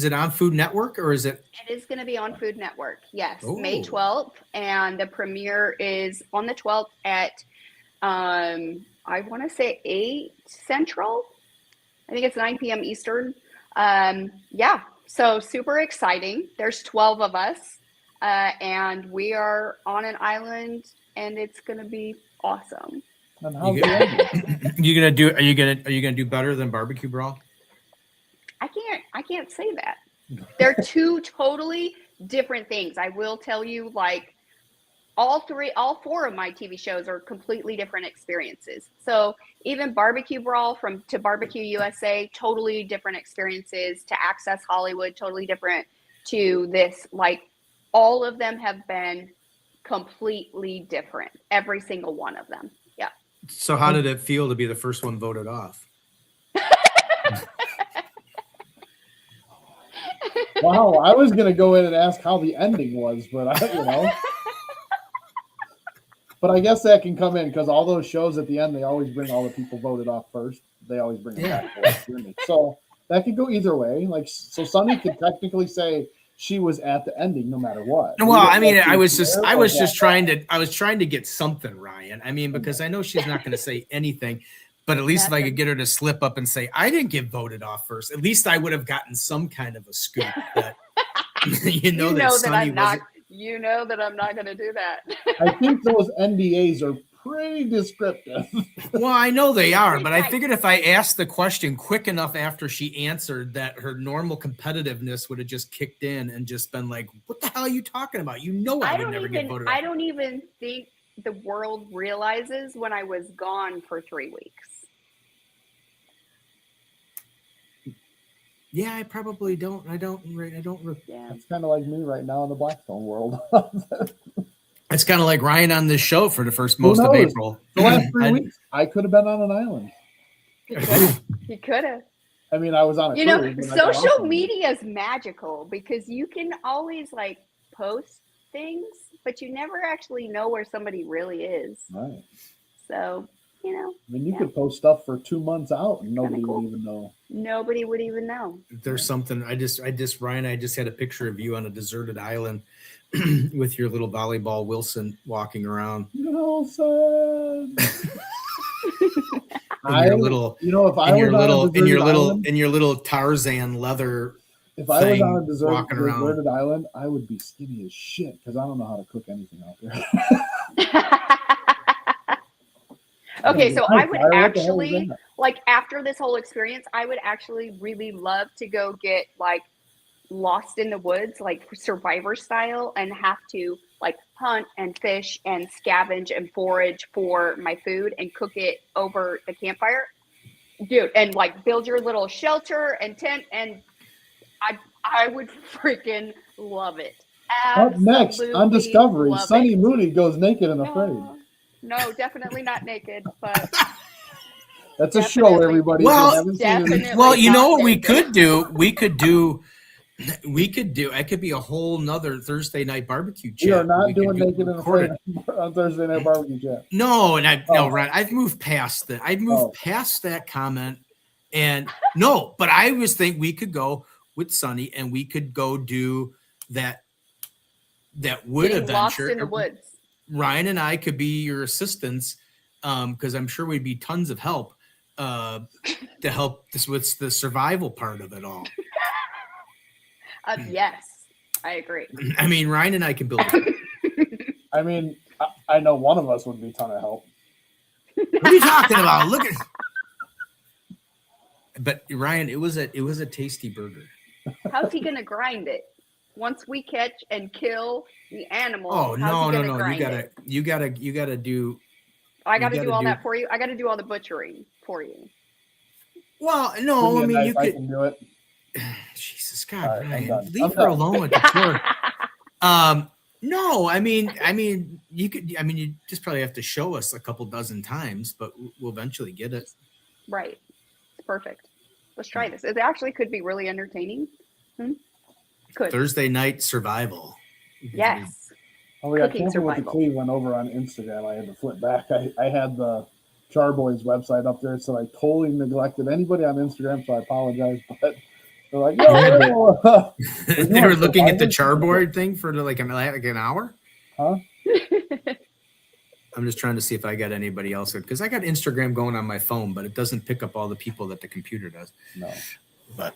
it on Food Network or is it? It is going to be on Food Network. Yes, Oh. May 12th, and the premiere is on the 12th at I want to say 8 Central. I think it's 9 p.m. Eastern. Yeah, so super exciting. There's 12 of us, and we are on an island, and it's going to be awesome. And Are you gonna do better than Barbecue Brawl? I can't say that. They're 2 totally different things. I will tell you, like all 4 of my TV shows are completely different experiences. So even Barbecue Brawl to Barbecue USA, totally different experiences. To Access Hollywood, totally different to this. Like all of them have been completely different. Every single one of them. Yeah. So how did it feel to be the first one voted off? Wow, I was gonna go in and ask how the ending was, but But I guess that can come in because all those shows at the end, they always bring all the people voted off first. They always bring them back. So that could go either way. Like, so Sunny could technically say she was at the ending no matter what. Well, I mean, I was just trying to get something, Ryan. I mean, because I know she's not going to say anything, but at least if I could get her to slip up and say, I didn't get voted off first, at least I would have gotten some kind of a scoop that, you know that I'm not going to do that. I think those NDAs are pretty descriptive. Well, I know they are, but I figured if I asked the question quick enough after she answered that her normal competitiveness would have just kicked in and just been like, what the hell are you talking about? You know I would never get voted off. I don't even think the world realizes when I was gone for 3 weeks. Yeah, I probably don't. Yeah. It's kind of like me right now in the Blackstone world. It's kind of like Ryan on this show for the first most of April. The last 3 weeks, I could have been on an island. He could have. I mean, I was on a cruise. Social media is magical because you can always like post things, but you never actually know where somebody really is. Right. So, I mean, you could post stuff for 2 months out and nobody would even know. Nobody would even know. There's something. Ryan, I just had a picture of you on a deserted island with your little volleyball Wilson walking around. Wilson. In your little Tarzan leather. If I was on a deserted island, I would be skinny as shit because I don't know how to cook anything out there. Okay, so I would actually, like, after this whole experience, I would actually really love to go get, like, lost in the woods, like, Survivor style, and have to, like, hunt and fish and scavenge and forage for my food and cook it over the campfire. Dude, and, like, build your little shelter and tent, and I would freaking love it. Up next on Discovery, Sunny Moody goes naked and afraid. No, no, definitely not naked, but that's a show, everybody. Well, you know what we could do? We could do. It could be a whole nother Thursday night barbecue chat. We are not doing naked and afraid on Thursday night barbecue chat. No, Ryan, I've moved past that. I've moved past that comment, and no, but I was thinking we could go with Sunny and we could go do that wood adventure. Lost in the woods. Ryan and I could be your assistants because I'm sure we'd be tons of help to help this with the survival part of it all. Yes, I agree. I mean, Ryan and I can build it. I mean, I know one of us would be a ton of help. What are you talking about? Look at. But Ryan, it was a tasty burger. How's he gonna grind it? Once we catch and kill the animal. Oh no! You gotta do. I gotta do all that for you. I gotta do all the butchering for you. Well, no, I mean you could do it. Jesus God, Ryan, leave her alone with the floor. No, I mean you could. I mean you just probably have to show us a couple dozen times, but we'll eventually get it. Right. It's perfect. Let's try this. It actually could be really entertaining. Could. Thursday night survival. Yes. Oh yeah, Camping with the Cleveland over on Instagram. I had to flip back. I had the Charboys website up there, so I totally neglected anybody on Instagram, so I apologize. But they're like, no. They were looking at the Charboy thing for like an hour? Huh? I'm just trying to see if I got anybody else because I got Instagram going on my phone, but it doesn't pick up all the people that the computer does. No. But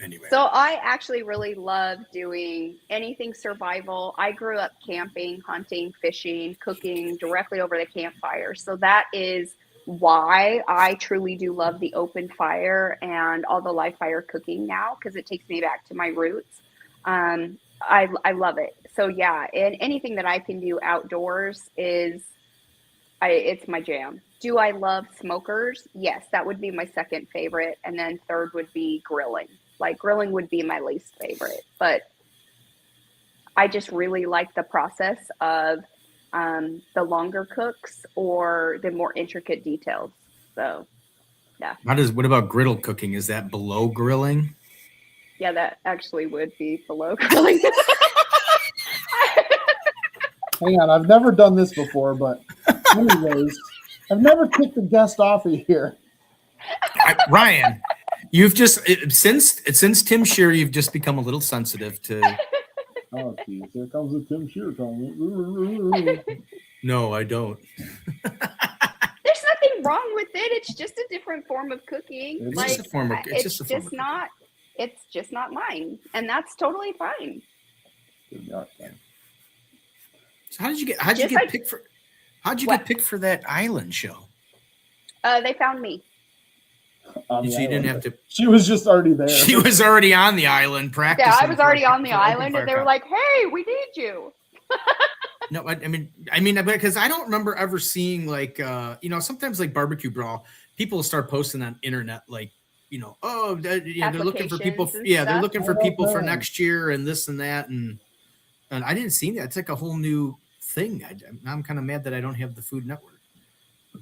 anyway. So I actually really love doing anything survival. I grew up camping, hunting, fishing, cooking directly over the campfire. So that is why I truly do love the open fire and all the live fire cooking now because it takes me back to my roots. I love it. So yeah, and anything that I can do outdoors it's my jam. Do I love smokers? Yes, that would be my second favorite. And then third would be grilling. Like grilling would be my least favorite, but I just really like the process of the longer cooks or the more intricate details. So, yeah. What about griddle cooking? Is that below grilling? Yeah, that actually would be below grilling. Hang on, I've never done this before, but anyways, I've never kicked a guest off of here. Ryan, you've just since Tim Shear, you've just become a little sensitive to. Oh, geez, here comes the Tim Shear comment. No, I don't. There's nothing wrong with it. It's just a different form of cooking. It's like, just a form of. It's just a form of not. It's just not mine, and that's totally fine. So how'd you get picked for? How'd you get picked for that island show? They found me. So you didn't have to. She was just already there. She was already on the island practicing. Yeah, I was already on the island, and they were like, "Hey, we need you." No, I mean, because I don't remember ever seeing like, sometimes like barbecue brawl, people start posting on internet like, they're looking for people. Yeah, they're looking for people for next year and this and that, and I didn't see that. It's like a whole new thing. I'm kind of mad that I don't have the Food Network.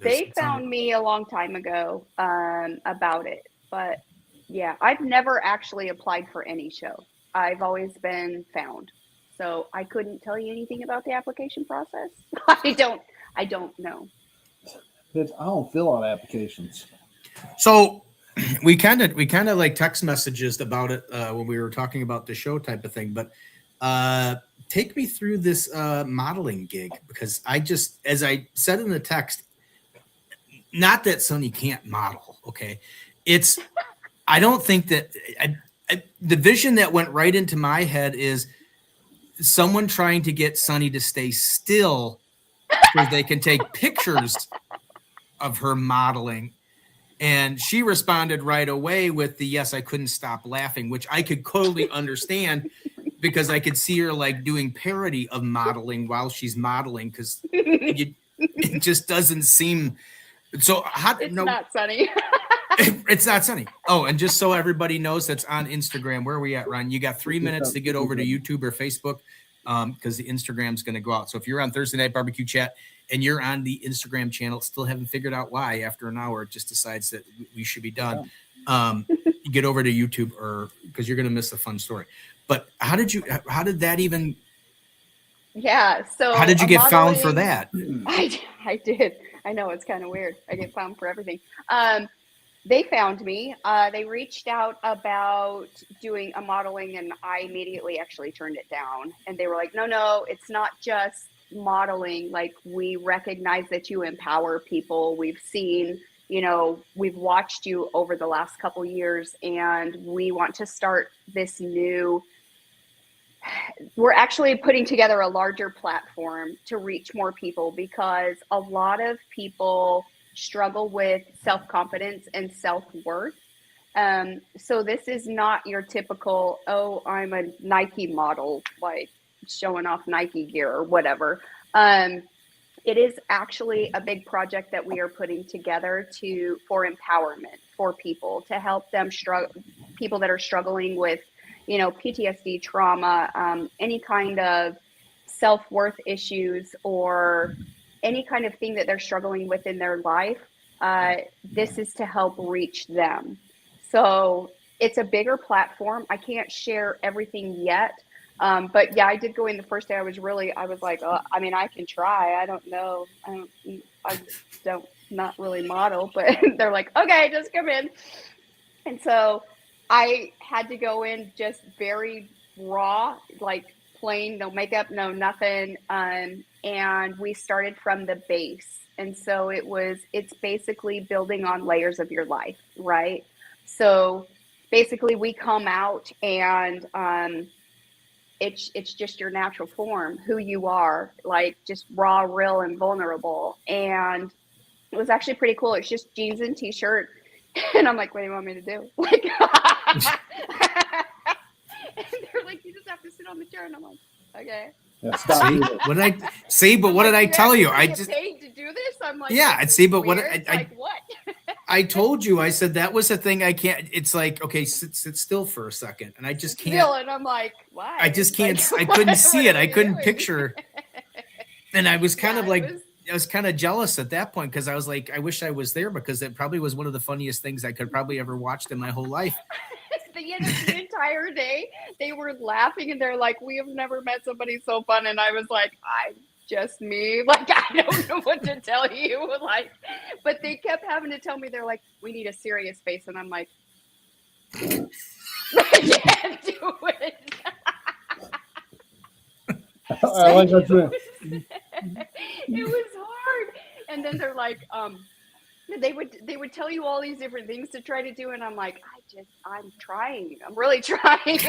They found me a long time ago about it, but yeah, I've never actually applied for any show. I've always been found, so I couldn't tell you anything about the application process. I don't know. I don't fill out applications. So we kind of like text messages about it when we were talking about the show type of thing, but take me through this modeling gig, because as I said in the text, not that Sunny can't model. Okay. I don't think that the vision that went right into my head is someone trying to get Sunny to stay still so they can take pictures of her modeling. And she responded right away with the, yes, I couldn't stop laughing, which I could totally understand because I could see her like doing parody of modeling while she's modeling. Cause it just doesn't seem so hot. It's not Sunny. It's not Sunny. Oh, and just so everybody knows, that's on Instagram. Where are we at, Ron? You got 3 minutes to get over to YouTube or Facebook because the Instagram's going to go out. So if you're on Thursday Night Barbecue Chat and you're on the Instagram channel, still haven't figured out why after an hour it just decides that we should be done. You get over to YouTube or because you're going to miss a fun story. But how did that even? Yeah. So how did you get found for that? I did. I know, it's kind of weird. I get found for everything. They found me. They reached out about doing a modeling, and I immediately actually turned it down. And they were like, no, it's not just modeling. Like, we recognize that you empower people. We've seen, we've watched you over the last couple years, and we want to start this new. We're actually putting together a larger platform to reach more people because a lot of people struggle with self-confidence and self-worth. So this is not your typical, I'm a Nike model, like showing off Nike gear or whatever. It is actually a big project that we are putting together for empowerment for people, to help them people that are struggling with PTSD, trauma, any kind of self-worth issues or any kind of thing that they're struggling with in their life. This is to help reach them. So it's a bigger platform. I can't share everything yet. But yeah, I did go in the first day. I was like, I can try. I don't know. I don't not really model, but they're like, okay, just come in. And so I had to go in just very raw, like plain, no makeup, no nothing. And we started from the base. And so it's basically building on layers of your life, right? So basically we come out and it's just your natural form, who you are, like just raw, real, and vulnerable. And it was actually pretty cool. It's just jeans and t-shirt. And I'm like, what do you want me to do? Like, and they're like, you just have to sit on the chair. And I'm like, okay. What did I tell you? I just paid to do this. I'm like, yeah. And see, but what what? I told you, I said that was the thing. I can't. It's like, okay, sit still for a second, and I just can't. Still, and I'm like, why? I just can't. I couldn't see it. I couldn't picture. And I was kind of like, was, I was kind of jealous at that point because I was like, I wish I was there because it probably was one of the funniest things I could probably ever watched in my whole life. the entire day they were laughing and they're like, we have never met somebody so fun. And I was like, I'm just me. Like, I don't know what to tell you. Like, but they kept having to tell me, they're like, we need a serious face. And I'm like, I can't do it. I like that. It was hard. And then they're like, they would tell you all these different things to try to do, and I'm like, I'm trying. I'm really trying.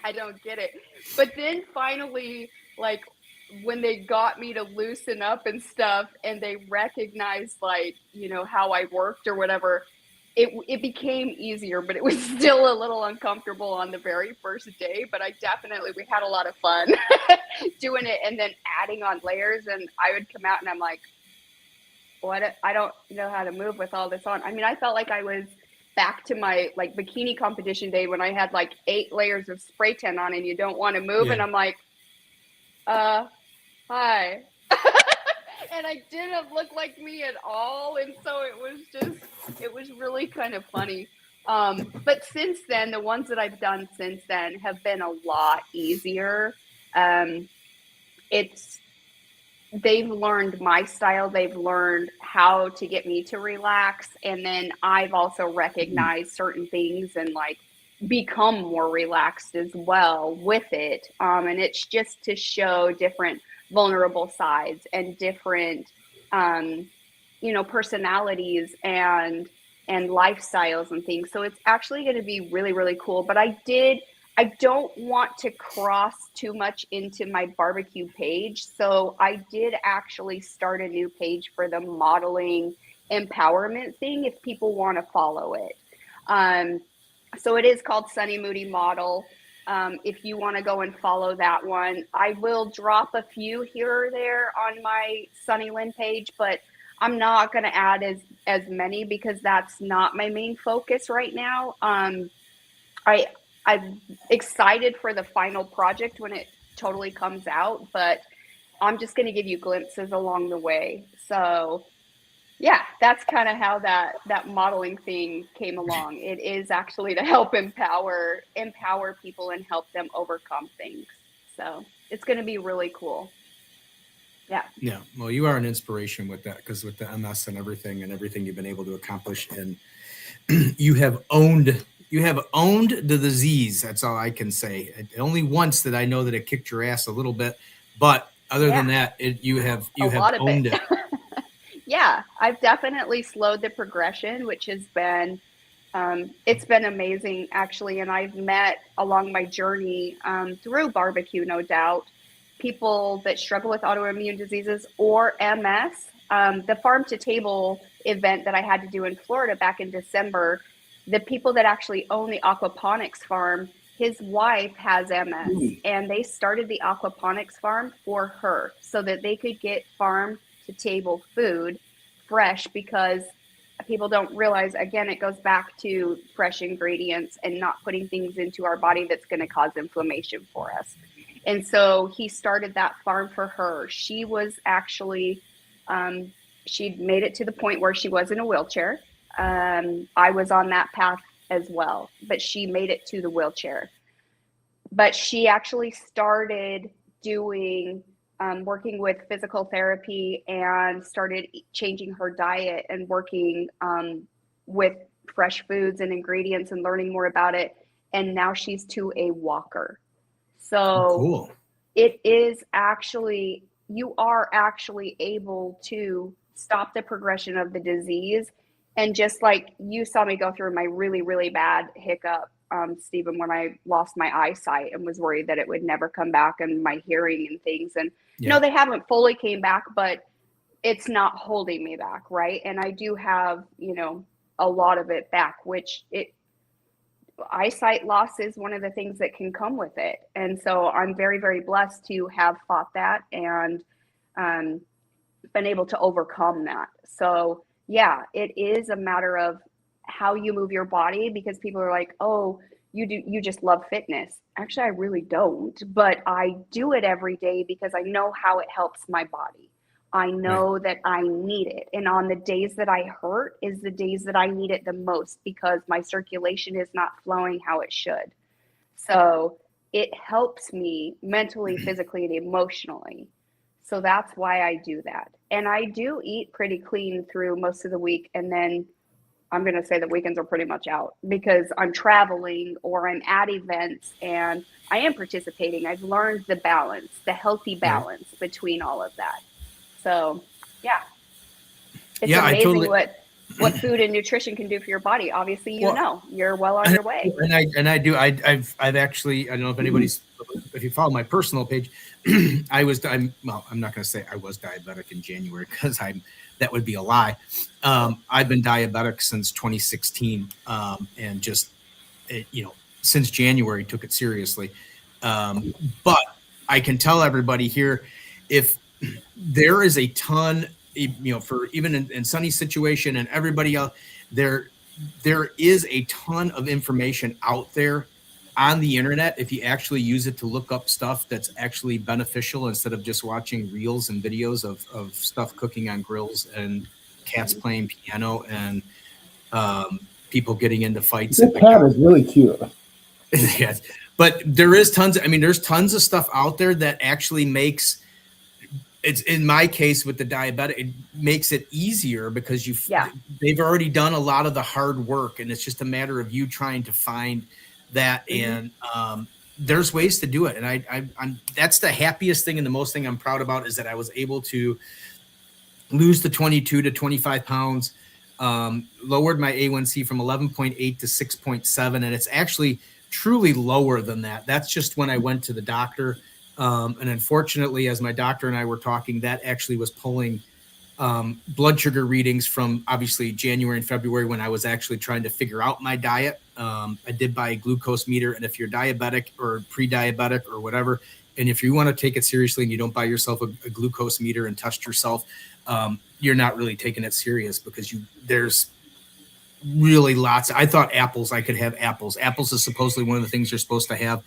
I don't get it. But then finally, like when they got me to loosen up and stuff, and they recognized like, you know, how I worked or whatever, it became easier, but it was still a little uncomfortable on the very first day. But we had a lot of fun doing it and then adding on layers. And I would come out and I'm like, I don't know how to move with all this on. I mean, I felt like I was back to my like bikini competition day when I had like 8 layers of spray tan on and you don't want to move. Yeah. And I'm like, hi. And I didn't look like me at all. And so it was really kind of funny. But since then, the ones that I've done since then have been a lot easier. They've learned my style. They've learned how to get me to relax. And then I've also recognized certain things and like become more relaxed as well with it. And it's just to show different vulnerable sides and different, personalities and lifestyles and things. So it's actually going to be really, really cool. But I don't want to cross too much into my barbecue page. So I did actually start a new page for the modeling empowerment thing if people want to follow it. So it is called Sunny Moody Model. If you want to go and follow that one, I will drop a few here or there on my Sunny Lynn page, but I'm not going to add as many because that's not my main focus right now. I'm excited for the final project when it totally comes out, but I'm just going to give you glimpses along the way. So yeah, that's kind of how that modeling thing came along. It is actually to help empower people and help them overcome things. So it's going to be really cool. Yeah. Yeah. Well, you are an inspiration with that because with the MS and everything you've been able to accomplish, and you have owned the disease. That's all I can say. Only once that I know that it kicked your ass a little bit, but other than that, you have owned it. Yeah, I've definitely slowed the progression, which has been, it's been amazing actually. And I've met along my journey through barbecue, no doubt, people that struggle with autoimmune diseases or MS. The farm to table event that I had to do in Florida back in December, the people that actually own the aquaponics farm, his wife has MS, and they started the aquaponics farm for her so that they could get farm to table food fresh, because people don't realize, again, it goes back to fresh ingredients and not putting things into our body that's going to cause inflammation for us. And so he started that farm for her. She was actually, she'd made it to the point where she was in a wheelchair. I was on that path as well, but she made it to the wheelchair. But she actually started doing working with physical therapy and started changing her diet and working with fresh foods and ingredients and learning more about it. And now she's to a walker. So cool. It is actually, you are actually able to stop the progression of the disease. And just like you saw me go through my really, really bad hiccup, Stephen, when I lost my eyesight and was worried that it would never come back, and my hearing and things. And no, they haven't fully came back, but it's not holding me back. Right. And I do have, a lot of it back, which eyesight loss is one of the things that can come with it. And so I'm very, very blessed to have fought that and been able to overcome that. So yeah, it is a matter of how you move your body, because people are like, oh, you just love fitness. Actually, I really don't, but I do it every day because I know how it helps my body. I know that I need it. And on the days that I hurt is the days that I need it the most because my circulation is not flowing how it should. So it helps me mentally, physically, and emotionally. So that's why I do that. And I do eat pretty clean through most of the week. And then I'm going to say the weekends are pretty much out because I'm traveling or I'm at events and I am participating. I've learned the balance, the healthy balance between all of that. So, yeah. It's amazing what food and nutrition can do for your body. Obviously, you're well on your way. And I do. I've actually, I don't know if if you follow my personal page, I'm not going to say I was diabetic in January because that would be a lie. I've been diabetic since 2016, and just, since January took it seriously. But I can tell everybody here, if there is a ton, for even in Sunny's situation and everybody else, there is a ton of information out there on the internet if you actually use it to look up stuff that's actually beneficial instead of just watching reels and videos of stuff cooking on grills and cats playing piano and people getting into fights. The cat is really cute. Yes, but there's tons of stuff out there that actually makes it's, in my case with the diabetic, it makes it easier because they've already done a lot of the hard work, and it's just a matter of you trying to find that. And there's ways to do it. And I'm that's the happiest thing and the most thing I'm proud about is that I was able to lose the 22 to 25 pounds, lowered my A1C from 11.8 to 6.7. And it's actually truly lower than that. That's just when I went to the doctor. And unfortunately, as my doctor and I were talking, that actually was pulling blood sugar readings from obviously January and February when I was actually trying to figure out my diet. I did buy a glucose meter. And if you're diabetic or pre-diabetic or whatever, and if you want to take it seriously and you don't buy yourself a glucose meter and test yourself, you're not really taking it serious because there's really lots. I thought I could have apples. Apples is supposedly one of the things you're supposed to have.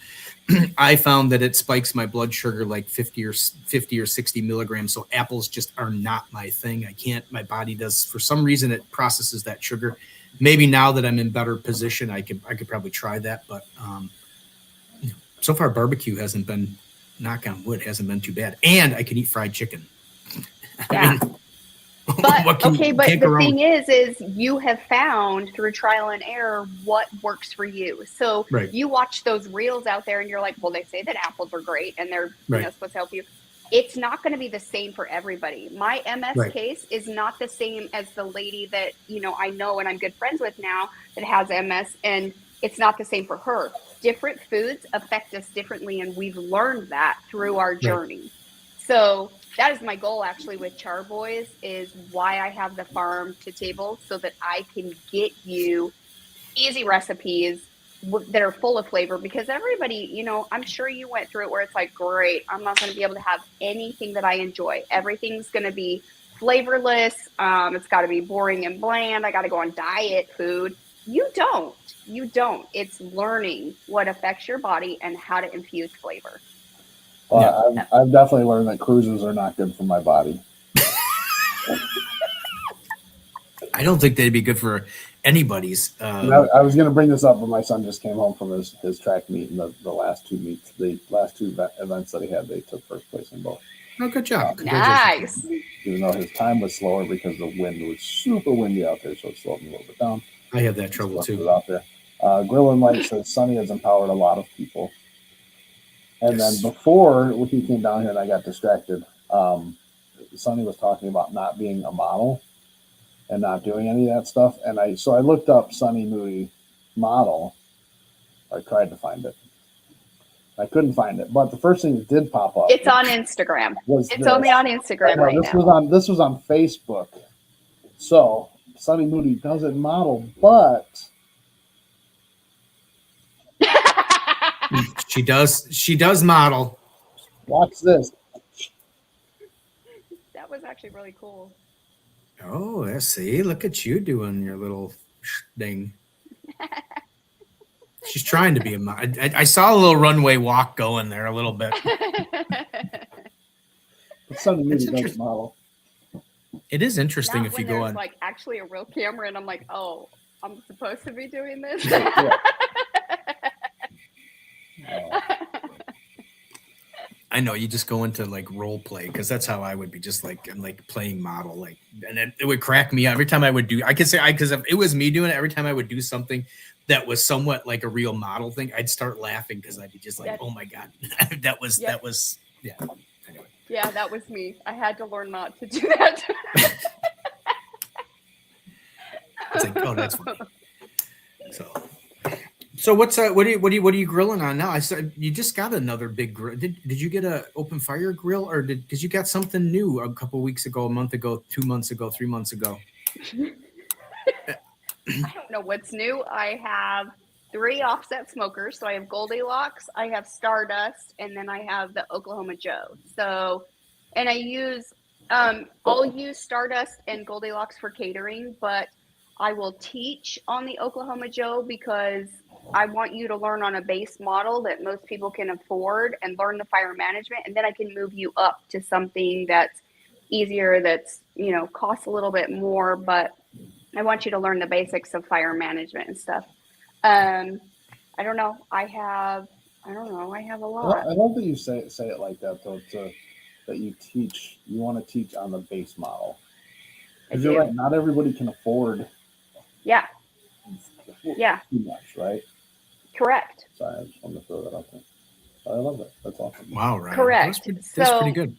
I found that it spikes my blood sugar like 50 or 60 milligrams. So apples just are not my thing. My body does, for some reason, it processes that sugar. Maybe now that I'm in better position, I could probably try that. But so far barbecue hasn't been, knock on wood, hasn't been too bad. And I can eat fried chicken. Yeah. But the thing is you have found through trial and error what works for you. So you watch those reels out there and you're like, well, they say that apples are great and they're supposed to help you. It's not going to be the same for everybody. My MS case is not the same as the lady that, I know and I'm good friends with now that has MS, and it's not the same for her. Different foods affect us differently, and we've learned that through our journey. So that is my goal actually with Charboys, is why I have the farm to table, so that I can get you easy recipes that are full of flavor, because everybody, I'm sure you went through it where it's like, great, I'm not going to be able to have anything that I enjoy. Everything's going to be flavorless. It's got to be boring and bland. I got to go on diet food. You don't. It's learning what affects your body and how to infuse flavor. Well, I've definitely learned that cruises are not good for my body. I don't think they'd be good for anybody's. I was going to bring this up, but my son just came home from his track meet, and the last two meets, the last two events that he had, they took first place in both. Oh, good job. Nice. Even though his time was slower because the wind was super windy out there, so it slowed me a little bit down. I have that trouble too. Out there. Grill and Light says Sunny has empowered a lot of people. And then before he came down here and I got distracted, Sunny was talking about not being a model and not doing any of that stuff. And I looked up Sunny Moody model. I tried to find it. I couldn't find it. But the first thing that did pop up. It's on Instagram. It's only on Instagram right now. This was on Facebook. So Sunny Moody doesn't model, but She does model. Watch this. That was actually really cool. Oh, let's see. Look at you doing your little thing. She's trying to be a model. I saw a little runway walk going there a little bit. Sunny Moody That's makes model. It is interesting Not if you when go there's on. like actually a real camera, and I'm like, oh, I'm supposed to be doing this. I know you just go into like role play because that's how I would be, just like I'm like playing model, like, and it would crack me up every time I would do. I could say because if it was me doing it, every time I would do something that was somewhat like a real model thing, I'd start laughing because I'd be just like, oh my god, that was yeah. Anyway. Yeah, that was me. I had to learn not to do that. It's like, oh, that's funny. So what are you grilling on now? I said you just got another big grill. Did you get a open fire grill, or did you got something new a couple weeks ago, a month ago, 2 months ago, 3 months ago? I don't know what's new. I have 3 offset smokers. So I have Goldilocks, I have Stardust, and then I have the Oklahoma Joe. So, and I'll use Stardust and Goldilocks for catering, but I will teach on the Oklahoma Joe because I want you to learn on a base model that most people can afford and learn the fire management. And then I can move you up to something that's easier, that's, costs a little bit more, but I want you to learn the basics of fire management and stuff. I don't know. I have a lot. I love that you say it like that, though, that you want to teach on the base model. Because you're right, not everybody can afford Yeah. too much, right? Correct. Sorry, I just wanted to throw that out there. I love it. That's awesome. Wow, right. Correct. That's pretty good.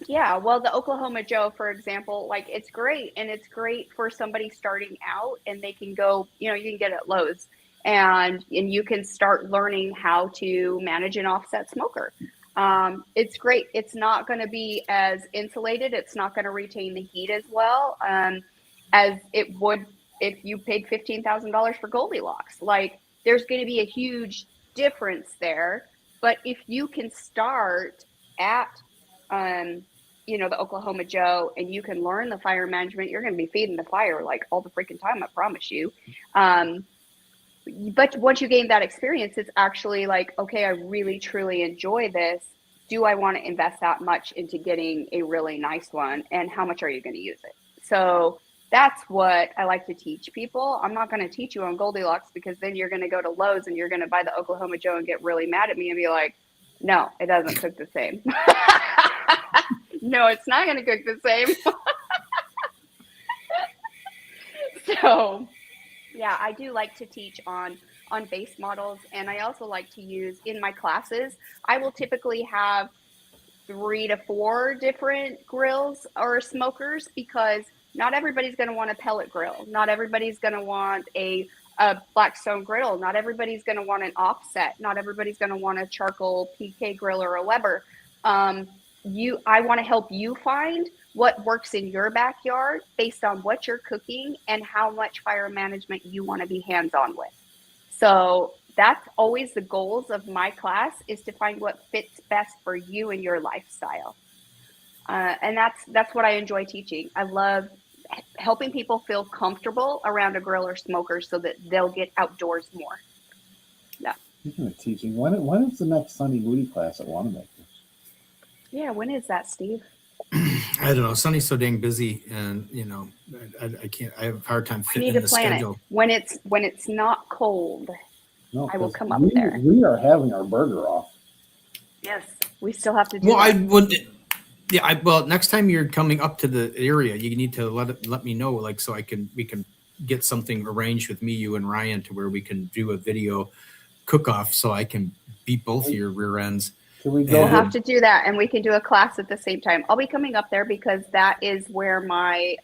Yeah, well, the Oklahoma Joe, for example, like it's great, and it's great for somebody starting out, and they can go, you can get it at Lowe's, and you can start learning how to manage an offset smoker. It's great. It's not going to be as insulated. It's not going to retain the heat as well as it would if you paid $15,000 for Goldilocks. Like, there's going to be a huge difference there. But if you can start at, the Oklahoma Joe, and you can learn the fire management, you're going to be feeding the fire like all the freaking time, I promise you. But once you gain that experience, it's actually like, okay, I really, truly enjoy this. Do I want to invest that much into getting a really nice one? And how much are you going to use it? So that's what I like to teach people. I'm not going to teach you on Goldilocks because then you're going to go to Lowe's and you're going to buy the Oklahoma Joe and get really mad at me and be like, no, it doesn't cook the same. No, it's not going to cook the same. So, yeah, I do like to teach on base models. And I also like to use in my classes, I will typically have 3 to 4 different grills or smokers because not everybody's going to want a pellet grill. Not everybody's going to want a Blackstone griddle. Not everybody's going to want an offset. Not everybody's going to want a charcoal PK grill or a Weber. I want to help you find what works in your backyard based on what you're cooking and how much fire management you want to be hands-on with. So that's always the goals of my class, is to find what fits best for you and your lifestyle. And that's what I enjoy teaching. I love helping people feel comfortable around a grill or smoker so that they'll get outdoors more. Yeah. Speaking of teaching, when is the next Sunny Moody class at Wanamaker? Yeah, when is that, Steve? I don't know. Sunny's so dang busy, and I can't. I have a hard time fitting in the schedule. When it's not cold, No, I will come up we, there. We are having our burger off. Yes, we still have to do. Well, that. I would. Yeah, well, next time you're coming up to the area, you need to let me know, like, so we can get something arranged with me, you, and Ryan, to where we can do a video cook-off, so I can beat both of your rear ends. We'll have to do that, and we can do a class at the same time. I'll be coming up there because that is where my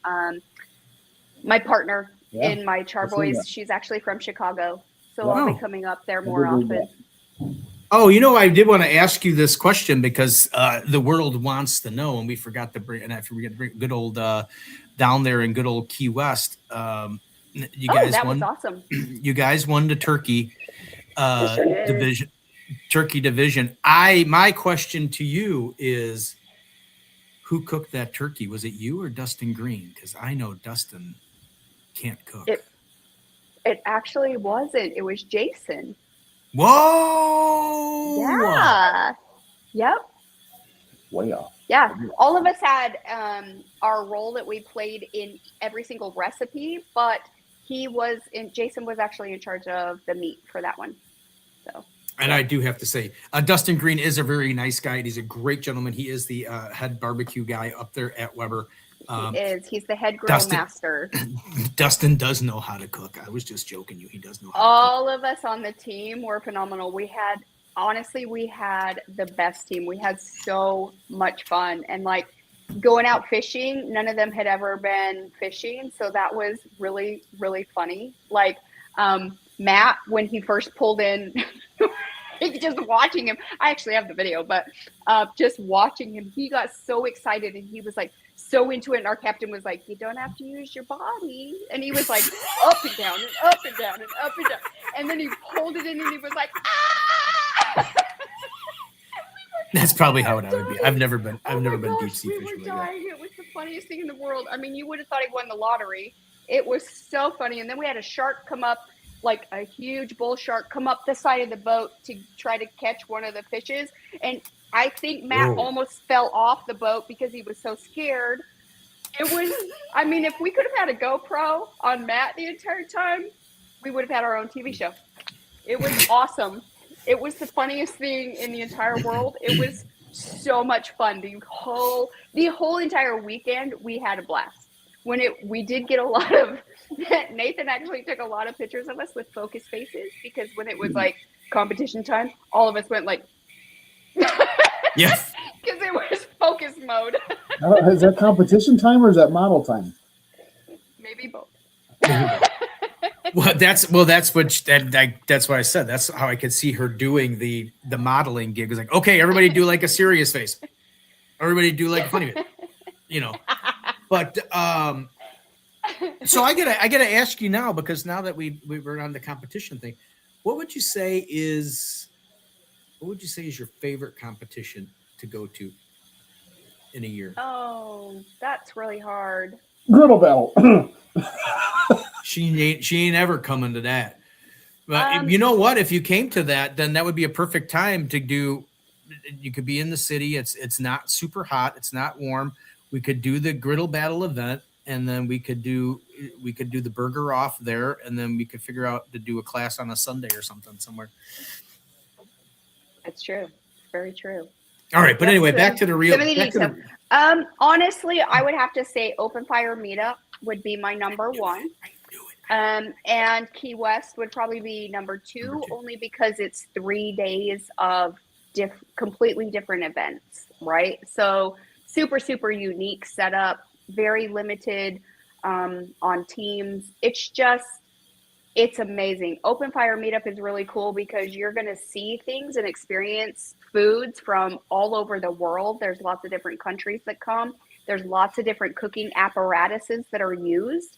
my partner in my Charboys, she's actually from Chicago, so I'll be coming up there more often. Oh, I did want to ask you this question because the world wants to know, and we forgot to bring, and I forget to bring good old down there in good old Key West. You guys that won. Was awesome. You guys won the turkey division. Turkey division. My question to you is, who cooked that turkey? Was it you or Dustin Green? Because I know Dustin can't cook. It actually wasn't. It was Jason. Whoa! Yeah. Yep. Way off. Yeah. All of us had our role that we played in every single recipe, but Jason was actually in charge of the meat for that one. So. And I do have to say, Dustin Green is a very nice guy. And he's a great gentleman. He is the head barbecue guy up there at Weber. He is. He's the head grill master. Dustin does know how to cook. I was just joking you. He does know how All of us on the team were phenomenal. We had the best team. We had so much fun. And like going out fishing, none of them had ever been fishing. So that was really, really funny. Like Matt, when he first pulled in, just watching him, I actually have the video, but just watching him, he got so excited and he was like so into it. And our captain was like, you don't have to use your body. And he was like up and down and up and down and up and down. And then he pulled it in and he was like, ah! That's probably how it would be. I've never been deep sea fishing. We were dying. It was the funniest thing in the world. I mean, you would have thought he won the lottery. It was so funny. And then we had a shark come up, like a huge bull shark come up the side of the boat to try to catch one of the fishes. And I think Matt almost fell off the boat because he was so scared. It was, I mean, if we could have had a GoPro on Matt the entire time, we would have had our own TV show. It was awesome. It was the funniest thing in the entire world. It was so much fun. The whole entire weekend, we had a blast. We did get a lot of, Nathan actually took a lot of pictures of us with focus faces because when it was like competition time, all of us went like, yeah, because it was focus mode. Is that competition time or is that model time? Maybe both. That's what I said. That's how I could see her doing the modeling gig. It was like, okay, everybody do like a serious face. Everybody do like a funny face. You know. But so I gotta ask you now, because now that we were on the competition thing, what would you say is your favorite competition to go to in a year? Oh, that's really hard. Griddle battle. She ain't ever coming to that. But you know what? If you came to that, then that would be a perfect time to do. You could be in the city. It's not super hot. It's not warm. We could do the griddle battle event, and then we could do the burger off there, and then we could figure out to do a class on a Sunday or something somewhere. That's true. Very true. All right, but anyway, back to the real. Honestly, I would have to say Open Fire Meetup would be my number one. And Key West would probably be number two, only because it's 3 days of completely different events, right? So super, super unique setup, very limited on teams. It's amazing. Open Fire Meetup is really cool because you're going to see things and experience foods from all over the world. There's lots of different countries that come. There's lots of different cooking apparatuses that are used.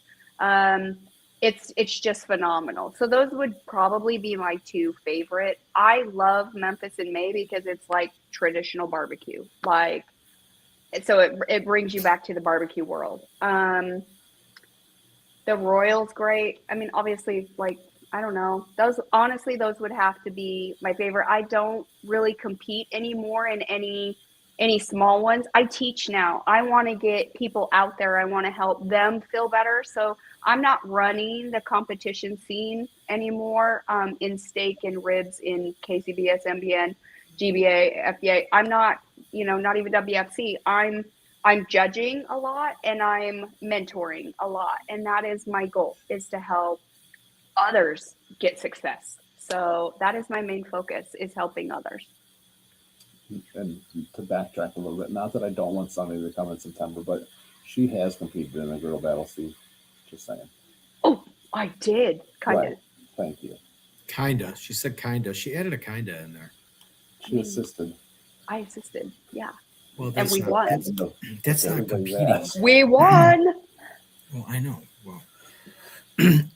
It's just phenomenal. So those would probably be my two favorite. I love Memphis in May because it's like traditional barbecue. So it brings you back to the barbecue world. The Royal's great. I mean, obviously, I don't know. Those would have to be my favorite. I don't really compete anymore in any small ones. I teach now. I want to get people out there. I want to help them feel better. So I'm not running the competition scene anymore in steak and ribs in KCBS, MBN, GBA, FBA. I'm not, not even WFC. I'm judging a lot and I'm mentoring a lot. And that is my goal, is to help others get success. So that is my main focus, is helping others. And to backtrack a little bit, not that I don't want Sunny to come in September, but she has competed in the griddle battle, Steve. Just saying. Oh, I did. Kind of. Right. Thank you. Kinda. She said kinda. She added a kinda in there. She assisted. I assisted. Yeah. Well, and we won. That's not competing. We won. Well, I know. Well,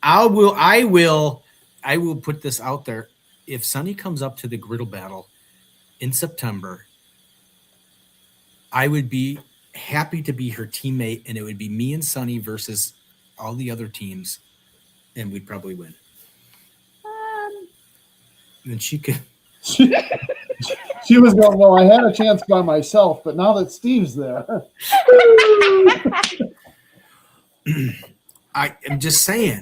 I will put this out there. If Sunny comes up to the griddle battle in September, I would be happy to be her teammate, and it would be me and Sunny versus all the other teams, and we'd probably win. And she could. She was going, well, I had a chance by myself, but now that Steve's there. I am just saying.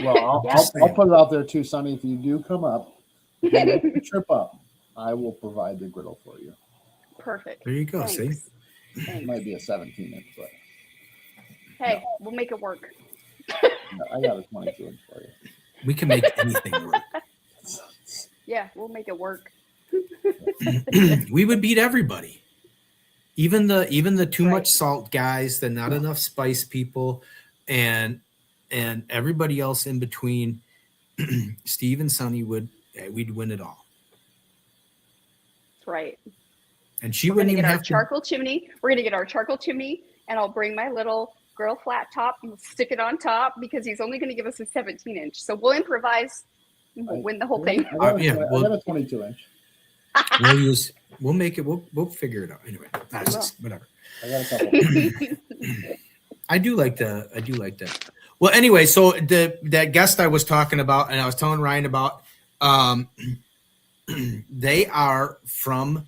Well, I'll put it out there too, Sonny. If you do come up, if you make the trip up, I will provide the griddle for you. Perfect. There you go. Thanks. See? It might be a 17-inch, but Hey, we'll make it work. I got a 22-inch for you. We can make anything work. Yeah, we'll make it work. We would beat everybody. Even the too much salt guys, the not enough spice people, and everybody else in between. Steve and Sunny we'd win it all. That's right. And she We're wouldn't gonna even get our have to. charcoal chimney. We're gonna get our charcoal chimney, and I'll bring my little grill flat top and we'll stick it on top because he's only gonna give us a 17-inch. So we'll improvise. And we'll win the whole thing. I got a 22-inch. We'll make it. We'll figure it out anyway. That's just whatever. I got a couple. I do like that. Well, anyway, so that guest I was talking about, and I was telling Ryan about, they are from,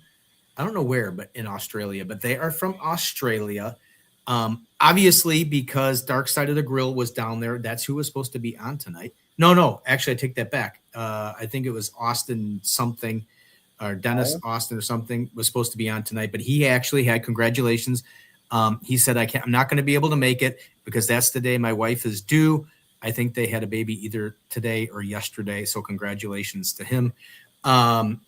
I don't know where, but in Australia. But they are from Australia. Obviously, because Dark Side of the Grill was down there. That's who was supposed to be on tonight. No, actually, I take that back. I think it was Austin something, or Dennis Austin or something was supposed to be on tonight, but he actually had congratulations. He said, I'm not going to be able to make it because that's the day my wife is due. I think they had a baby either today or yesterday. So congratulations to him. And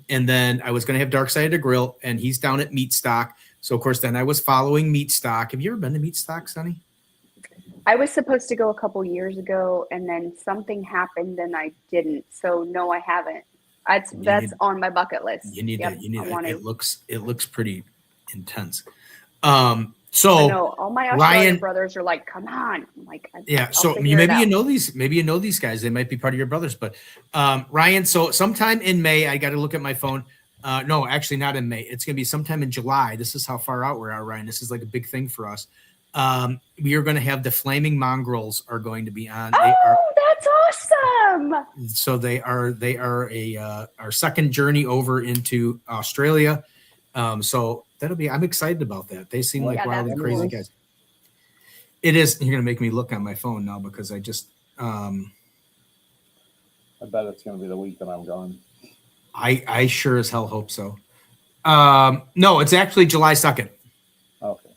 then I was going to have Dark Side of the Grill, and he's down at Meat Stock. So, of course, then I was following Meat Stock. Have you ever been to Meat Stock, Sonny? I was supposed to go a couple years ago, and then something happened, and I didn't. So no, I haven't. That's on my bucket list. You need Yep, to. It looks pretty intense. So I know all my Australian Ryan brothers are like, "Come on!" I'm like, yeah. I'll So figure it out. maybe you know these guys. They might be part of your brothers. But Ryan, so sometime in May, I got to look at my phone. No, actually not in May. It's going to be sometime in July. This is how far out we are, Ryan. This is like a big thing for us. We are going to have the Flaming Mongrels are going to be on. That's awesome! So they are our second journey over into Australia. So I'm excited about that. They seem like wild and crazy guys. It is. You're going to make me look on my phone now because I just. I bet it's going to be the week that I'm gone. I sure as hell hope so. No, it's actually July 2nd. Okay.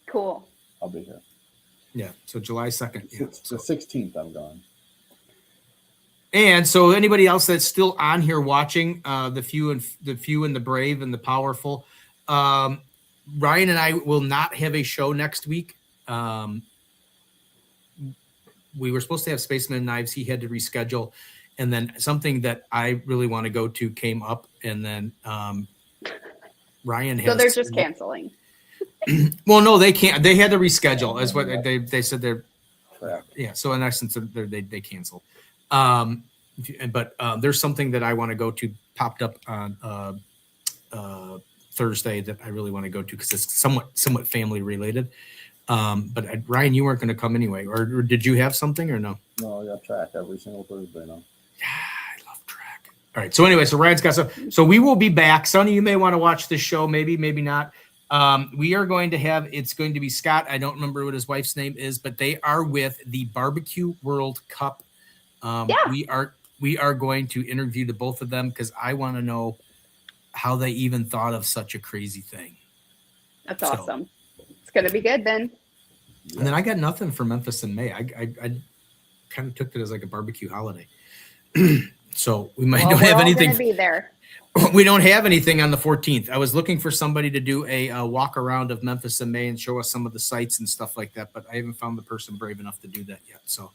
Cool. I'll be here. Yeah, so July 2nd. Yeah. The 16th, I'm gone. And so anybody else that's still on here watching, the few and the brave and the powerful, Ryan and I will not have a show next week. We were supposed to have Spaceman and Knives. He had to reschedule. And then something that I really want to go to came up. And then Ryan has. So they're just canceling. Well, no, they can't. They had to reschedule. That's what they said. They're yeah. So in essence, they canceled. But there's something that I want to go to popped up on Thursday that I really want to go to because it's somewhat family related. But Ryan, you weren't going to come anyway, or did you have something or no? No, I got track every single Thursday now. Yeah, I love track. All right. So anyway, so Ryan's got some. So we will be back. Sonny, you may want to watch this show. Maybe not. We are going to have. It's going to be Scott. I don't remember what his wife's name is, but they are with the Barbecue World Cup. We are going to interview the both of them because I want to know how they even thought of such a crazy thing. That's awesome. It's going to be good then. And then I got nothing for Memphis in May. I kind of took it as like a barbecue holiday. So we might don't have anything. Be there. We don't have anything on the 14th. I was looking for somebody to do a walk around of Memphis in May and show us some of the sites and stuff like that, but I haven't found the person brave enough to do that yet. So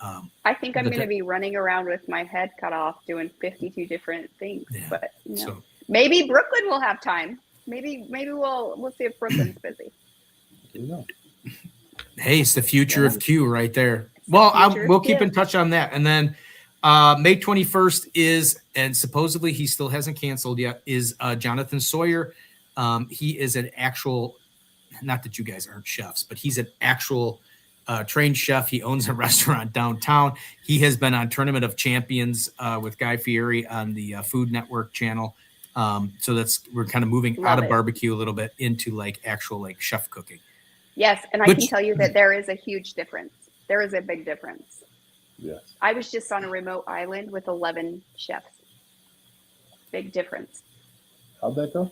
I think I'm going to be running around with my head cut off doing 52 different things. Yeah. But maybe Brooklyn will have time. Maybe we'll see if Brooklyn's busy. Hey, it's the future of Q right there. Well, we'll keep in touch on that. And then May 21st is, and supposedly he still hasn't canceled yet, is Jonathan Sawyer. He is an actual, not that you guys aren't chefs, but he's an actual trained chef. He owns a restaurant downtown. He has been on Tournament of Champions with Guy Fieri on the Food Network channel. So we're kind of moving out of barbecue a little bit into like actual like chef cooking. Yes, and I can tell you that there is a huge difference. There is a big difference. Yes. I was just on a remote island with 11 chefs. Big difference. How'd that go?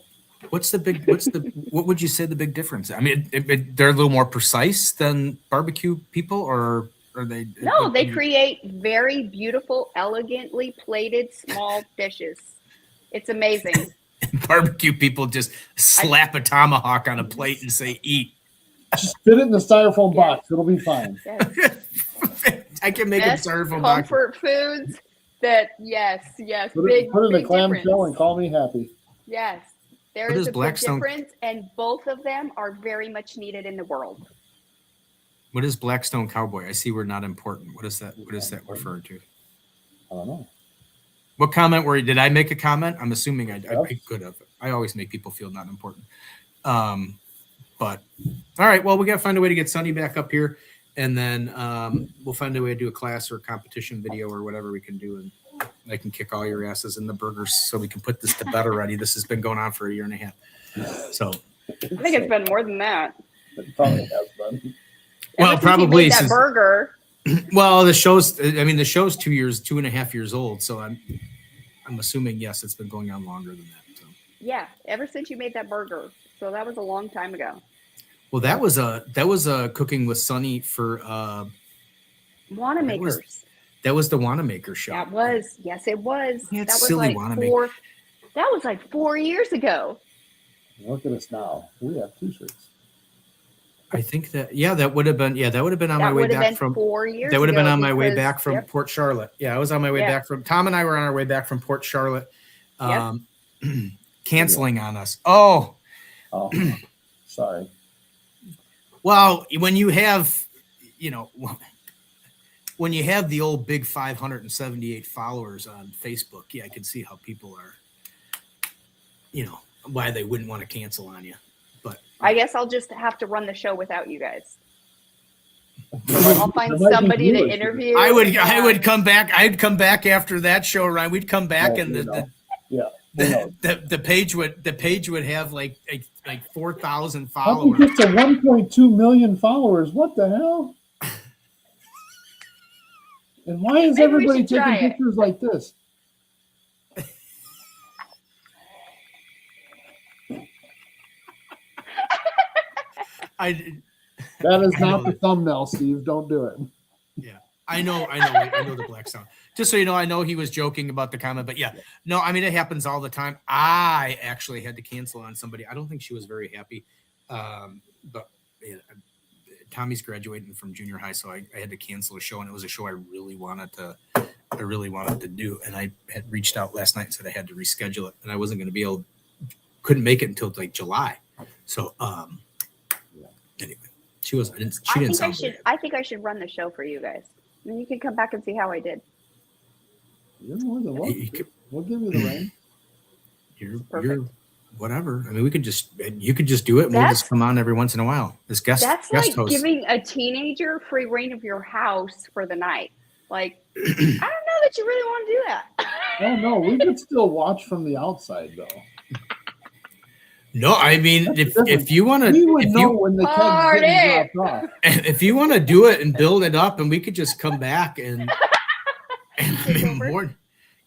What would you say the big difference? I mean, they're a little more precise than barbecue people, or are they? No, they create very beautiful, elegantly plated small dishes. It's amazing. Barbecue people just slap a tomahawk on a plate and say, eat. Just fit it in the styrofoam box. It'll be fine. Yes. I can make a styrofoam box. Comfort foods that, yes. Put it in a clamshell and call me happy. Yes. There is a big difference, and both of them are very much needed in the world. What is Blackstone Cowboy? I see we're not important. What is that? What is that referred to? I don't know. What comment did I make a comment? I'm assuming I could have. I always make people feel not important. But all right, well, we got to find a way to get Sunny back up here, and then we'll find a way to do a class or a competition video or whatever we can do, and I can kick all your asses in the burgers so we can put this to bed already. This has been going on for a year and a half. So I think it's been more than that. It probably has been. Well, probably that burger. Well, the show's 2.5 years old, so I'm assuming yes, it's been going on longer than that. So. Yeah, ever since you made that burger. So that was a long time ago. Well, that was a cooking with Sunny for Wanamakers. That was the Wanamaker show. That was, yes, it was. Yeah, that was silly like Wanamaker. That was like 4 years ago. Look at us now. We have t-shirts. I think that would have been on my way back from 4 years. That would have been on my way because- back from yep. Port Charlotte. Yeah, I was on my way back from Tom and I were on our way back from Port Charlotte. Canceling on us. Oh, sorry. Well, when you have, when you have the old big 578 followers on Facebook, I can see how people are, why they wouldn't want to cancel on you. But I guess I'll just have to run the show without you guys. I'll find somebody to interview. I would come back. I'd come back after that show, Ryan. We'd come back and the page would have like 4,000 How followers. can get to 1.2 million followers? What the hell? And why is Maybe we everybody should try taking it. pictures like this? That is not the thumbnail, Steve. Don't do it. Yeah, I know the Black Sound. Just so you know, I know he was joking about the comment, but no, I mean, it happens all the time. I actually had to cancel on somebody. I don't think she was very happy. But Tommy's graduating from junior high, so I had to cancel a show, and it was a show I really wanted to do. And I had reached out last night and said I had to reschedule it, and I wasn't going to couldn't make it until like July. So, anyway, she didn't sound good. I think I should run the show for you guys. And you can come back and see how I did. You're more than welcome. We'll give you the reign. You're whatever. I mean, you could just do it, and we'll just come on every once in a while as guest. That's guest like hosts. giving a teenager free reign of your house for the night. Like, I don't know that you really want to do that. Oh no, we could still watch from the outside though. No, I mean, if you want to, if you want to do it and build it up, and we could just come back and more.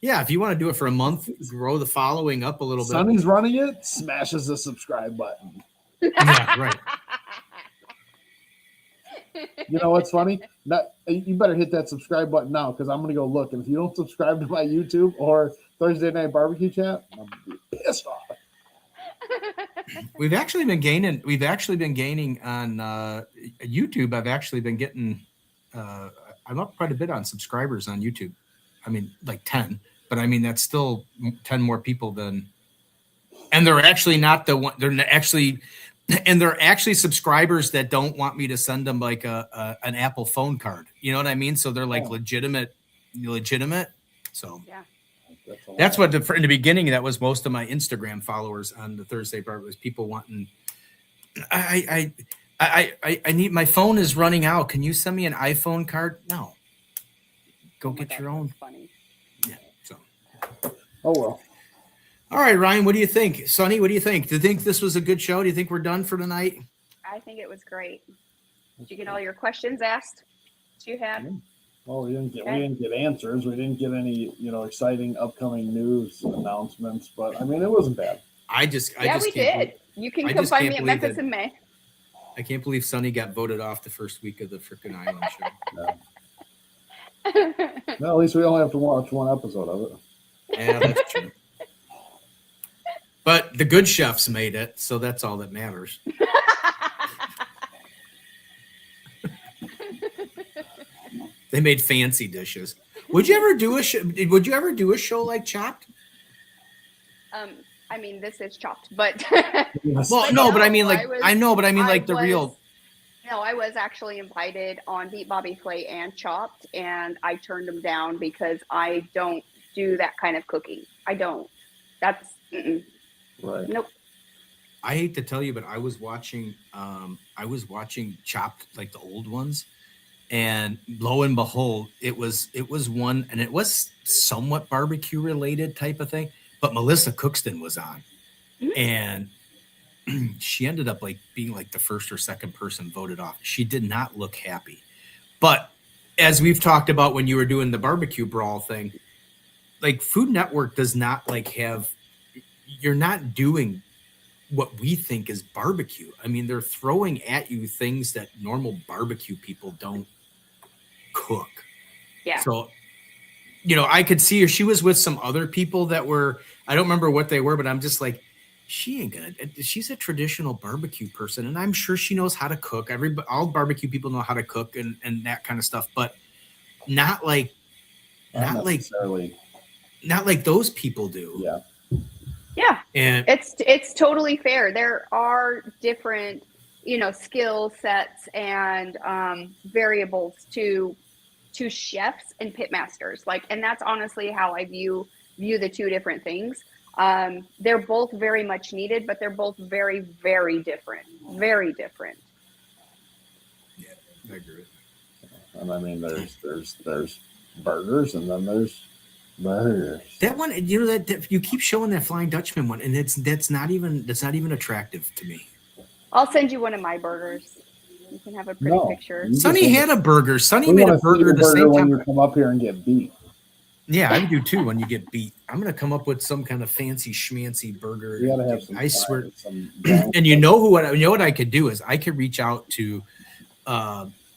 Yeah, if you want to do it for a month, grow the following up a little bit. Sonny's running it, smashes the subscribe button. Yeah, right. You know what's funny? You better hit that subscribe button now because I'm going to go look. And if you don't subscribe to my YouTube or Thursday Night Barbecue Chat, I'm going to be pissed off. We've actually been gaining on YouTube. I've actually been getting. I'm up quite a bit on subscribers on YouTube. I mean, like 10, but I mean that's still 10 more people than. And they're actually not the one. They're actually subscribers that don't want me to send them like an Apple phone card. You know what I mean? So they're like legitimate. So yeah. That's what in the beginning, that was most of my Instagram followers on the Thursday part was people wanting. I need, my phone is running out. Can you send me an iPhone card? No. Go get your own. Funny. Yeah. So. Oh well. All right, Ryan. What do you think? Sonny, what do you think? Do you think this was a good show? Do you think we're done for tonight? I think it was great. Did you get all your questions asked that you had? Well, we didn't get answers. We didn't get any, exciting upcoming news announcements. But I mean, it wasn't bad. We did. You can come find me at Memphis in May. I can't believe Sonny got voted off the first week of the frickin' Island show. No, at least we only have to watch one episode of it. Yeah, that's true. But the good chefs made it, so that's all that matters. They made fancy dishes. Would you ever do a show like Chopped? I mean, this is Chopped, but well, no, but I mean, like, real. No, I was actually invited on Beat Bobby Flay and Chopped, and I turned them down because I don't do that kind of cooking. I don't. That's right. Nope. I hate to tell you, but I was watching Chopped, like the old ones, and lo and behold, it was one, and it was somewhat barbecue related type of thing. But Melissa Cookston was on, and she ended up like being like the first or second person voted off. She did not look happy. But as we've talked about when you were doing the barbecue brawl thing, like Food Network does not like have, you're not doing what we think is barbecue. I mean, they're throwing at you things that normal barbecue people don't cook. Yeah. So, I could see her. She was with some other people that were, I don't remember what they were, but I'm just like, she's a traditional barbecue person, and I'm sure she knows how to cook. All barbecue people know how to cook and that kind of stuff, but not like those people do. Yeah. Yeah. And it's totally fair. There are different, skill sets and variables to chefs and pitmasters. And that's honestly how I view the two different things. They're both very much needed, but they're both very, very different. Very different. Yeah, I agree. And I mean, there's burgers, and then there's burgers. That one, that you keep showing that Flying Dutchman one, and that's not even attractive to me. I'll send you one of my burgers. You can have a pretty picture. Sonny had a burger. Sonny made a burger the same when time. you come up here and get beat. Yeah, I do too. When you get beat, I'm gonna come up with some kind of fancy schmancy burger. You gotta have some. I swear. And what I could do is I could reach out to,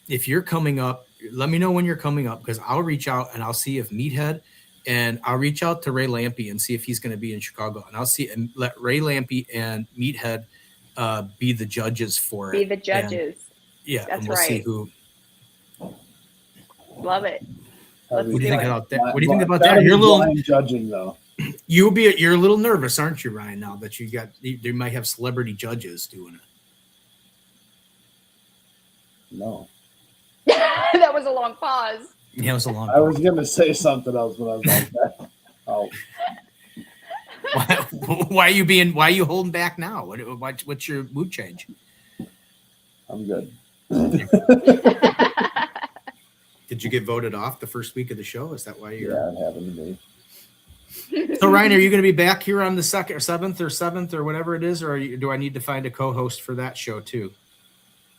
if you're coming up, let me know when you're coming up, because I'll reach out and I'll see if Meathead, and I'll reach out to Ray Lampy and see if he's going to be in Chicago, and I'll see and let Ray Lampy and Meathead be the judges for it. Be the judges. Yeah, that's and we'll see who. Love it. What do you think about that? What do you think about that? You're a little judging though. You're a little nervous, aren't you, Ryan? Now that you might have celebrity judges doing it. No. That was a long pause. Yeah, it was a long. I was gonna say something else, but I was like, "Oh." Why are you holding back now? What's your mood change? I'm good. Did you get voted off the first week of the show? Is that why you're? Yeah, it happened to me. So Ryan, are you going to be back here on the 2nd or 7th or whatever it is, or do I need to find a co-host for that show too?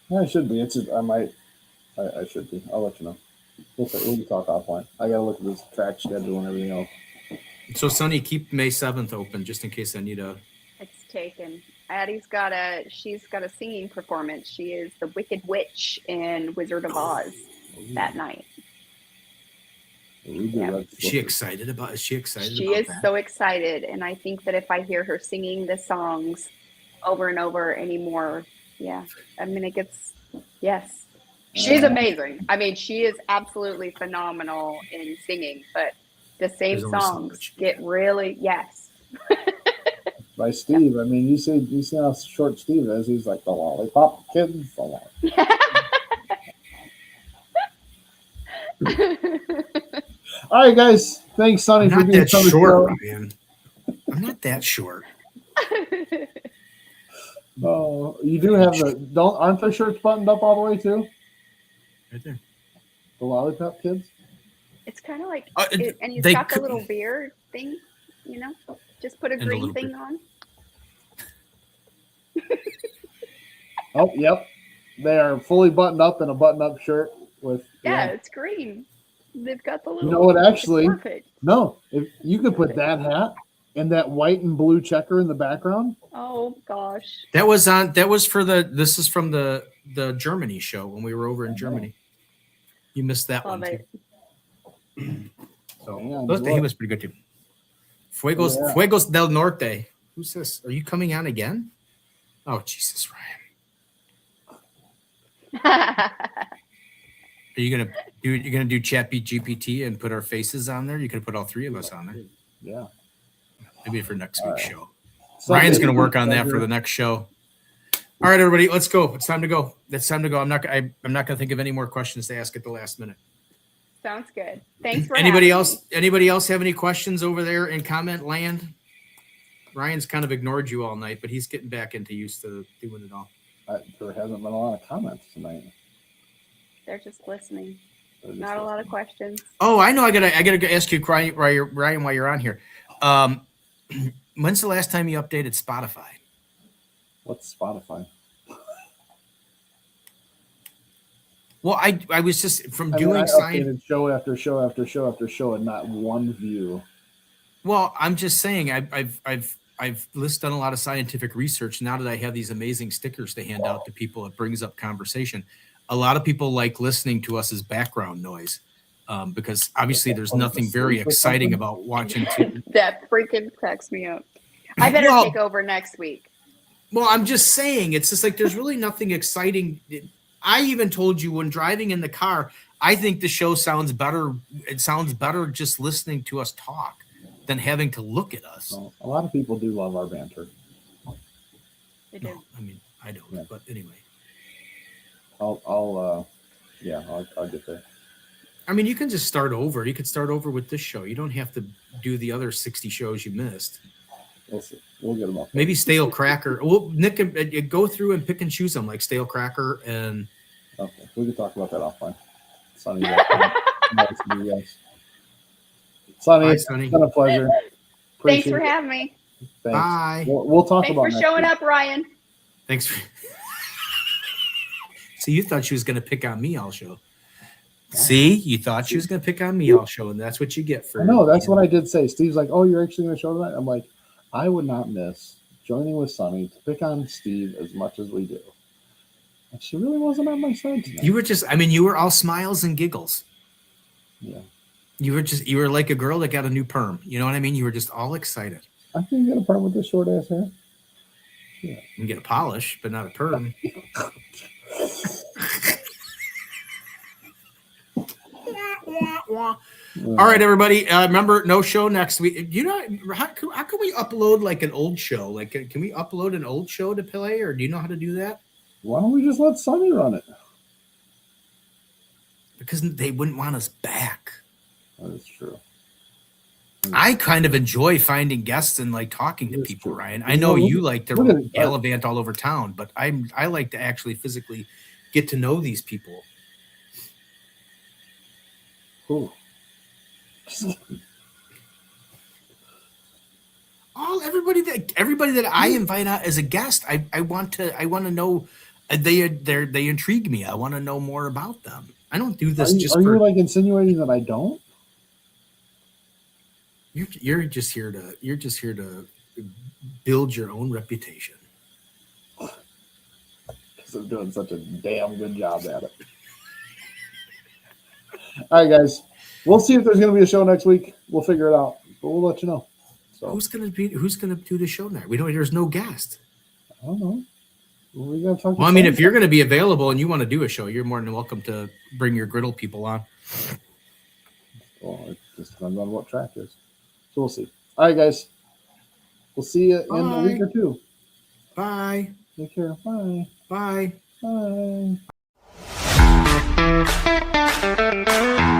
Yeah, I should be. I should be. I'll let you know. We can talk offline. I gotta look at this track schedule and everything else. So Sonny, keep May 7th open just in case I need a. It's taken. She's got a singing performance. She is the Wicked Witch in Wizard of Oz that night. Yeah. Is she excited about? Is she excited? She is so excited, and I think that if I hear her singing the songs over and over anymore, yeah, I mean it gets yes. She's amazing. I mean, she is absolutely phenomenal in singing, but the same songs get really yes. By Steve, I mean you see how short Steve is. He's like the lollipop kid. All right, guys. Thanks, Sonny, for being so short, man. I'm not that short. Oh, you do have aren't their shirts buttoned up all the way too? Right there. The Lollipop Kids? It's kind of like, Uh, and he's they got the could- little beard thing, you know? Just put a And the green little thing beard. on. Oh, yep. They are fully buttoned up in a button-up shirt with. Yeah, it's green. They've got the little. You know what? it's Actually, perfect. no. If you could put that hat and that white and blue checker in the background. Oh gosh. That was on. That was for the. This is from the Germany show when we were over in Germany. You missed that Love one it. too. So Yeah, he was pretty good too. Fuegos del Norte. Who's this? Are you coming on again? Oh Jesus, Ryan. Are you gonna do? You're gonna do Chat GPT and put our faces on there? You could put all three of us on there. Yeah. Maybe for next week's show. So Ryan's gonna work on that for the next show. All right, everybody, let's go. It's time to go. It's time to go. I'm not gonna think of any more questions to ask at the last minute. Sounds good. Thanks for Anybody having else? me. Anybody else have any questions over there in comment land? Ryan's kind of ignored you all night, but he's getting back into used to doing it all. There hasn't been a lot of comments tonight. They're just listening. They're just Not a lot of questions. Oh, I know. I gotta ask you, Ryan, while you're on here. When's the last time you updated Spotify? What's Spotify? Well, I was just from I doing updated show after show after show after show and not one view. Well, I'm just saying I've done a lot of scientific research. Now that I have these amazing stickers to hand out to people, it brings up conversation. A lot of people like listening to us as background noise because obviously there's nothing very exciting about watching TV. That freaking cracks me up. I better take over next week. Well, I'm just saying, it's just like there's really nothing exciting. I even told you when driving in the car, I think the show sounds better. It sounds better just listening to us talk than having to look at us. Well, a lot of people do love our banter. They do. No, I mean, I don't. Yeah. But anyway, I'll get there. I mean, you can just start over. You could start over with this show. You don't have to do the other 60 shows you missed. We'll see. We'll get them up. Maybe Stale Cracker. Well, Nick, go through and pick and choose them like Stale Cracker and. Okay, we can talk about that offline. Sunny, nice to meet you guys. Sunny, Bye, it's Sunny. been a pleasure. Thanks Appreciate for it. having me. Thanks. Bye. We'll talk Thanks about for next showing week. up, Ryan. Thanks for. See, you thought she was going to pick on me all show. See, you thought she was going to pick on me all show, and that's what you get for. No, that's what I did say. Steve's like, "Oh, you're actually going to show tonight?" I'm like, I would not miss joining with Sunny to pick on Steve as much as we do. And she really wasn't on my side tonight. You were just. I mean, you were all smiles and giggles. Yeah. You were like a girl that got a new perm. You know what I mean? You were just all excited. I can get a perm with this short ass hair. You can get a polish, but not a perm. All right, everybody. Remember, no show next week. You know, how can we upload like an old show? Like, can we upload an old show to play, or do you know how to do that? Why don't we just let Sunny run it? Because they wouldn't want us back. That is true. I kind of enjoy finding guests and like talking to That's people, true. Ryan. I know Well, you like to we're gonna- gallivant all over town, but I like to actually physically get to know these people. Cool. Everybody that I invite out as a guest, I want to know. They intrigue me. I want to know more about them. I don't do this Are you like insinuating that I don't? You're just here to build your own reputation. Because I'm doing such a damn good job at it. All right, guys. We'll see if there's going to be a show next week. We'll figure it out, but we'll let you know. So Who's gonna do the show now? There's no guest. I don't know. We gotta talk. Well, I mean, if you're going to be available and you want to do a show, you're more than welcome to bring your griddle people on. Well, it just depends on what track is. So we'll see. All right, guys. We'll see you in a week or two. Bye. Take care. Bye. Bye. Bye.